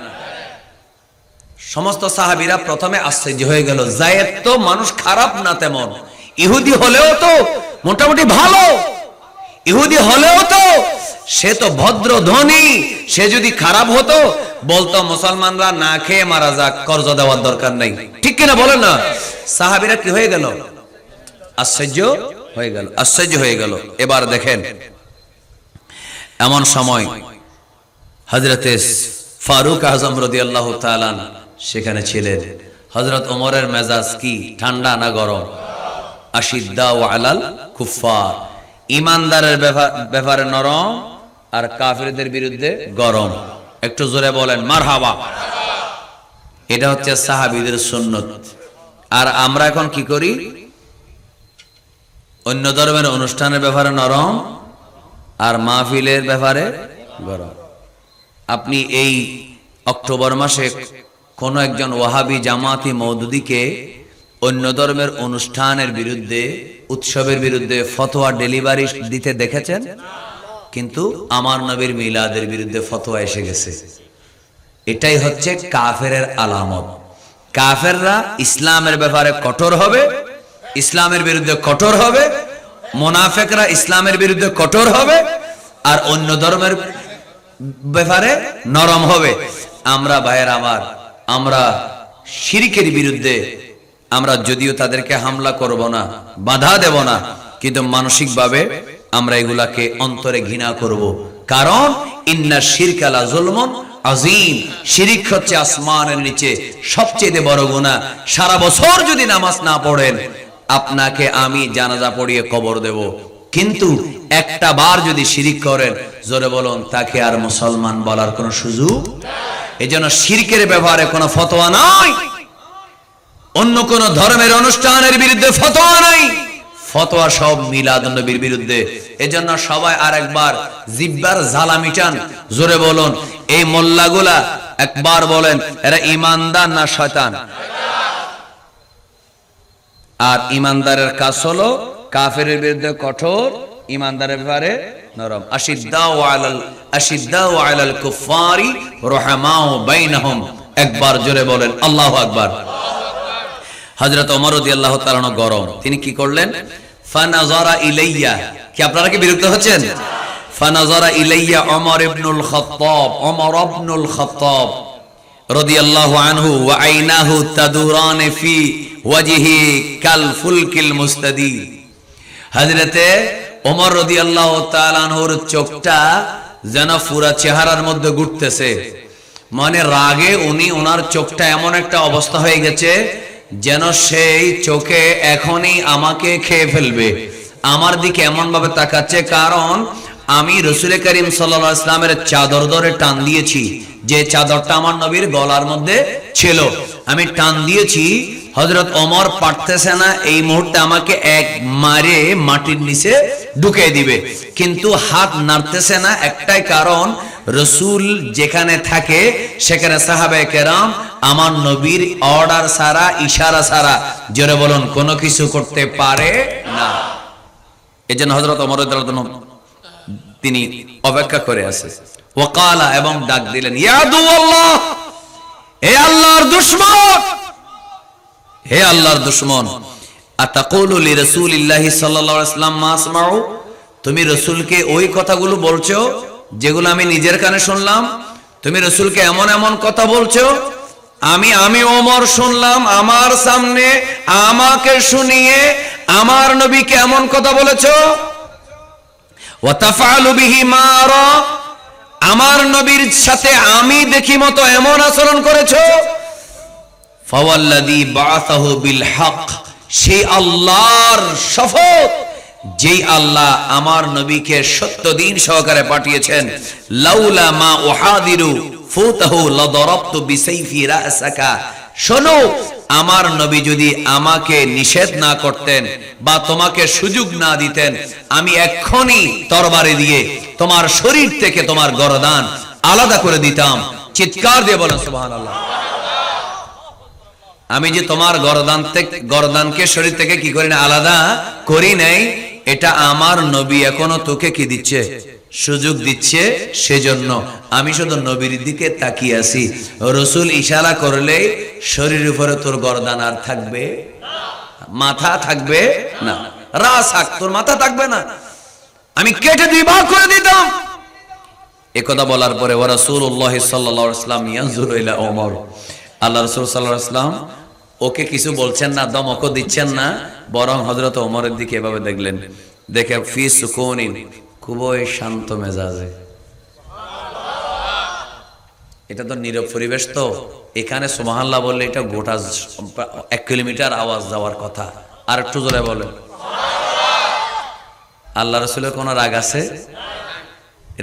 S1: সমস্ত সাহাবীরা প্রথমে আশ্চর্য হয়ে গেল, যায়েদ তো মানুষ খারাপ না তেমন, ইহুদি হলেও তো মোটামুটি ভালো, ইহুদি হলেও তো সে তো ভদ্র ধনী, সে যদি খারাপ হতো বলতো মুসলমানরা না খেয়ে মারা যাক, কর্জ দেওয়ার দরকার নাই, ঠিক কিনা বলেন না? সাহাবীরা কি হয়ে গেল? আশ্চর্য হয়ে গেল, আশ্চর্য হয়ে গেল। এবার দেখেন, এমন সময় হযরতে ফারুক আযম রাদিয়াল্লাহু তাআলা সেখানে ছিলেন। হযরত ওমরের মেজাজ কি ঠান্ডা না গরম? আশিদ্দাউ আলাল কুফার, ঈমানদারের ব্যাপারে নরম, আর কাফিরদের বিরুদ্ধে গরম। একটু জোরে বলেন মারহাবা। এটা হচ্ছে সাহাবীদের সুন্নত। আর আমরা এখন কি করি? অন্য ধর্মের অনুষ্ঠানের ব্যাপারে নরম, আর মাহফিলের ব্যাপারে গরম। আপনি এই অক্টোবর মাসে কোন একজন ওয়াহাবি জামাতি মওদুদিকে অন্য ধর্মের অনুষ্ঠানের বিরুদ্ধে, উৎসবের বিরুদ্ধে ফতোয়া ডেলিভারি দিতে দেখেছেন? কিন্তু আমার নবীর মিলাদের বিরুদ্ধে ফতোয়া এসে গেছে। এটাই হচ্ছে কাফেরের আলামত। কাফেররা ইসলামের ব্যাপারে কঠোর হবে, ইসলামের বিরুদ্ধে কঠোর হবে, মুনাফিকরা ইসলামের বিরুদ্ধে কঠোর হবে, আর অন্য ধর্মের ব্যাপারে নরম হবে। আমরা ভাইয়ের আমার, আমরা শিরকের বিরুদ্ধে, আমরা যদিও তাদেরকে হামলা করব না, বাধা দেব না, কিন্তু মানসিকভাবে আমরা এগুলাকে অন্তরে ঘৃণা করব। কারণ ইন্না শিরকা লা যুলমুন আযীম, শিরক হচ্ছে আসমানের নিচে সবচেয়ে বড় গুনাহ। সারা বছর যদি নামাজ না পড়েন, আপনাকে আমি জানাজা পড়িয়ে কবর দেব, কিন্তু একটা বার যদি শিরক করেন, জোরে বলুন, তাকে আর মুসলমান বলার কোনো সুযোগ নাই। এজন্য শিরকের ব্যাপারে কোনো ফতোয়া নাই, অন্য কোন ধর্মের অনুষ্ঠানের বিরুদ্ধে ফতোয়া নাই, ফতোয়া সব মিলাদ নবীর বিরুদ্ধে। এজন্য সবাই আরেকবার জিব্বার জ্বালা মিটান, জোরে বলুন, এই মোল্লাগুলা একবার বলেন, এরা ঈমানদার না শয়তান? আর ঈমানদারের কাজ হলো কাফেরের বিরুদ্ধে কঠোর, ঈমানদারের ব্যাপারে নরম। আশিদ্দাউ আলাল কুফারি রুহামাউ বাইনহুম। একবার জোরে বলেন আল্লাহু আকবার। হযরত ওমর রাদিয়াল্লাহু তাআলা আনহু গরম, তিনি কি করলেন? ফানাযারা ইলাইয়া, কি আপনারা কি বিরক্ত হচ্ছেন? ফানাযারা ইলাইয়া ওমর ইবনুল খাত্তাব, ওমর ইবনুল খাত্তাব রাদিয়াল্লাহু আনহু ওয়া আইনাহু তাদুরান ফি ওয়াজহি কাল ফুলকিল মুস্তাদি। হযরতে ওমর রাদিয়াল্লাহু তাআলা আনহুর চোখটা যেন পুরা চেহারার মধ্যে ঘুরতেছে, মানে রাগে ওনার চোখটা এমন একটা অবস্থা হয়ে গেছে যেন সেই চোখে এখনই আমাকে খেয়ে ফেলবে। আমার দিকে এমন ভাবে তাকাচ্ছে, কারণ আমি রাসূল করিম সাল্লাল্লাহু আলাইহি ওয়াসাল্লামের চাদর ধরে টান দিয়েছি, যে চাদরটা আমার নবীর গলার মধ্যে ছিল, আমি টান দিয়েছি। হযরত ওমর পারতেছে না এই মুহূর্তে আমাকে এক মারে মাটির নিচে ঢুকিয়ে দিবে, কিন্তু হাত নাড়তেছে না, একটাই কারণ রাসূল যেখানে থাকে সেখানে সাহাবায়ে কেরাম আমার নবীর অর্ডার ছাড়া, ইশারা ছাড়া, জোরে বলুন, কোনো কিছু করতে পারে না। এজন্য হযরত ওমর রাদিয়াল্লাহু আনহু তিনি অপেক্ষা করে আছে। ওয়াকালা, এবং ডাক দিলেন, ইয়া আদুওয়াল্লাহ, হে আল্লাহর দুশমন, হে আল্লাহর দুশমন, আতাকুলু লিরাসূলিল্লাহি সাল্লাল্লাহু আলাইহি ওয়াসাল্লাম মা আসমাউ, তুমি রাসূলকে ওই কথাগুলো বলছো যেগুলো আমি নিজের কানে শুনলাম? তুমি রাসূলকে এমন এমন কথা বলছো আমি ওমর শুনলাম, আমার সামনে আমাকে শুনিয়ে আমার নবীকে এমন কথা বলেছো? ওয়া তাফআলু বিহি মা আরা, আমার নবীর সাথে আমি দেখি মতো এমন আচরণ করেছো? ফাওয়াল্লাযী বাআসাহু বিল হক, সেই আল্লাহর শপথ যেই আল্লাহ আমার নবীকে সত্য দিন সহকারে পাঠিয়েছেন, লাউলা মা উহাদিরু ফুতাহু লাদারাবতু বিসাইফি রাসাকা, শোনো, আমার নবী যদি আমাকে নিষেধ না করতেন বা তোমাকে সুযোগ না দিতেন, আমি এক্ষুনি তরবারি দিয়ে তোমার শরীর থেকে তোমার গরদান আলাদা করে দিতাম। চিৎকার দিয়ে বলেন সুবহানাল্লাহ। আমি যে তোমার গরদানকে শরীর থেকে কি করি না, আলাদা করি নাই, এটা আমার নবী এখনো তোকে কি দিচ্ছে, সুযোগ দিচ্ছে, সেজন্য আমি শুধু নবীর দিকে তাকিয়ে আছি। রাসূল ইশারা করলে শরীরের উপরে তোর গরদান আর থাকবে, মাথা থাকবে না, রাস হাক, তোর মাথা থাকবে না, আমি কেটে দুই ভাগ করে দিতাম। একথা বলার পরে ওয়া রাসূলুল্লাহ সাল্লাল্লাহু আলাইহি ওয়াসাল্লাম ইয়ানজুরু ইলা ওমর, আল্লাহ রাসূল সাল্লাল্লাহু আলাইহি ওয়াসাল্লাম ওকে কিছু বলছেন না, দমকও দিচ্ছেন না, বরং হযরত ওমরের দিকে এভাবে দেখলেন, দেখে ফি সুকুনিন, খুবই শান্ত মেজাজে। এটা তো নীরব পরিবেশ, তো এখানে সুবহানাল্লাহ বললে এটা গোটা 1 কিলোমিটার আওয়াজ যাওয়ার কথা। আর একটু জোরে বলেন আল্লাহ রাসূলের কোন রাগ আছে?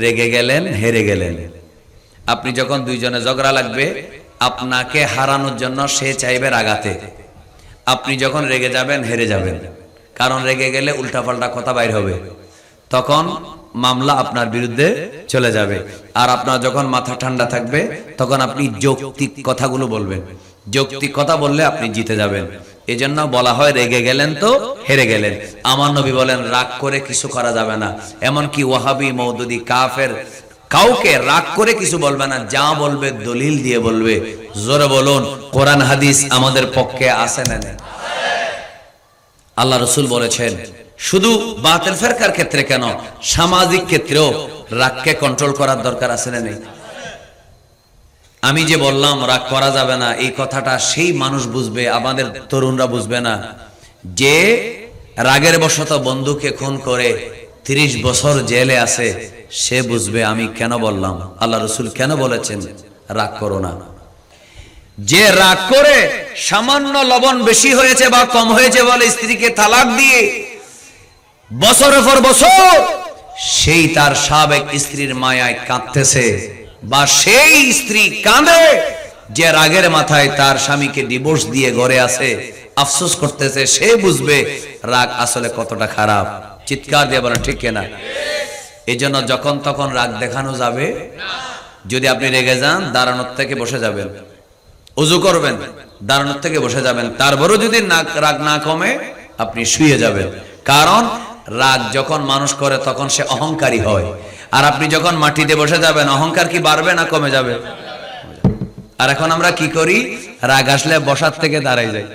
S1: রেগে গেলেন, হেরে গেলেন। আপনি যখন দুইজনে ঝগড়া লাগবে, আপনাকে হারানোর জন্য সে চাইবে রাগাতে, আপনি যখন রেগে যাবেন হেরে যাবেন, কারণ রেগে গেলে উল্টাপাল্টা কথা বাইর হবে, তখন মামলা আপনার বিরুদ্ধে চলে যাবে। আর আপনার যখন মাথা ঠান্ডা থাকবে তখন আপনি যৌক্তিক কথাগুলো বলবেন, যৌক্তিক কথা বললে আপনি জিতে যাবেন। এজন্য বলা হয় রেগে গেলেন তো হেরে গেলেন। আমার নবী বলেন রাগ করে কিছু করা যাবে না, এমনকি ওয়াহাবি, মওদুদি, কাফের কাউকে রাগ করে কিছু বলবে না, যা বলবে দলিল দিয়ে বলবে। জোরে বলুন কোরআন হাদিস আমাদের পক্ষে আছে না নেই? আল্লাহ রাসূল বলেছেন শুধু বাতিল ফিরকার ক্ষেত্রে কেন, সামাজিক ক্ষেত্রেও রাগকে কন্ট্রোল করার দরকার আছে না নেই? আমি যে বললাম রাগ করা যাবে না, এই কথাটা সেই মানুষ বুঝবে, আমাদের তরুণরা বুঝবে না, যে রাগের বশত বন্ধুকে খুন করে 30 বছর জেলে আছে, সে বুঝবে আমি কেন বললাম, আল্লাহ রাসূল কেন বলেছেন রাগ করো না। যে রাগ করে সামান্য লবণ বেশি হয়েছে বা কম হয়েছে বলে স্ত্রীকে তালাক দিয়ে বছরের পর বছর সেই তার সাবেক স্ত্রীর মায়ায় কাঁদতেছে, বা সেই স্ত্রী কাঁদে যে রাগের মাথায় তার স্বামীকে ডিভোর্স দিয়ে ঘরে আছে, আফসোস করতেছে, সে বুঝবে রাগ আসলে কতটা খারাপ। চিৎকার দিয়ে বলেন ঠিক কিনা? এই জন্য যখন তখন রাগ দেখানো যাবে না। যদি আপনি রেগে যান দাঁড়ানোর থেকে বসে যাবেন, ওযু করবেন, দাঁড়ানোর থেকে বসে যাবেন, তারপরও যদি রাগ না কমে আপনি শুয়ে যাবেন। কারণ রাগ যখন মানুষ করে তখন সে অহংকারী হয়, আর আপনি যখন মাটিতে বসে যাবেন অহংকার কি বাড়বে না কমে যাবে? আর এখন আমরা কি করি, রাগ আসলে বসার থেকে দাঁড়াই যাই,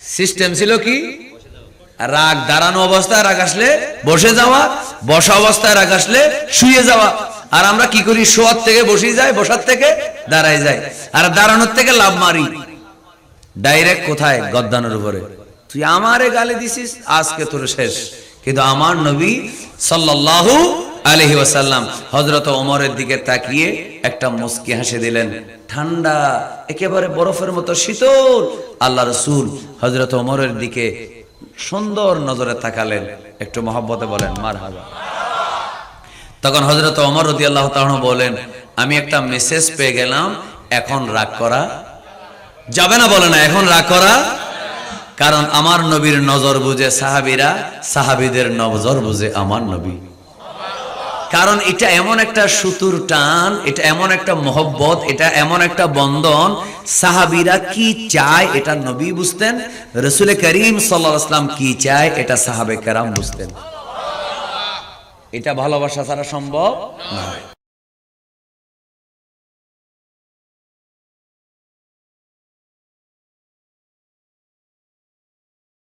S1: সিস্টেম ছিল কি, রাগ দাঁড়ানো অবস্থায় রাগ আসলে বসে যাওয়া, বসা অবস্থায় রাগ আসলে শুয়ে যাওয়া। আর আমরা কি করি, শোয়ার থেকে বসে যাই, বসার থেকে দাঁড়ায় যাই, আর দাঁড়ানোর থেকে লাভ মারি ডাইরেক্ট কোথায়, গদ্দানোর উপরে। তুই আমারে গালি দিছিস, আজকে তোর শেষ। কিন্তু আমার নবী সাল্লাল্লাহু আলাইহি ওয়াসাল্লাম হযরত ওমরের দিকে তাকিয়ে একটা মুস্কি হাসি দিলেন, ঠান্ডা একেবারে বরফের মতো শীতল। আল্লাহ রাসূল হযরত ওমরের দিকে সুন্দর নজরে তাকালেন, একটু মহব্বতে বলেন মারহাবা। তখন হযরত ওমর রাদিয়াল্লাহু তাআলা বলেন, আমি একটা মেসেজ পেয়ে গেলাম, এখন রাগ করা যাবে না। বলে না, এখন রাগ করা, কারণ আমার নবীর নজর বুঝে সাহাবীরা, সাহাবীদের নজর বুঝে আমার নবী। কারণ এটা এমন একটা সুতুর টান, এটা এমন একটা মহব্বত, এটা এমন একটা বন্ধন। সাহাবীরা কি চায় এটা নবী বুঝতেন, রাসূল করিম সাল্লাল্লাহু আলাইহি ওয়াসাল্লাম কি চায় এটা সাহাবে কেরাম বুঝতেন। এটা ভালোবাসা ছাড়া সম্ভব নয়।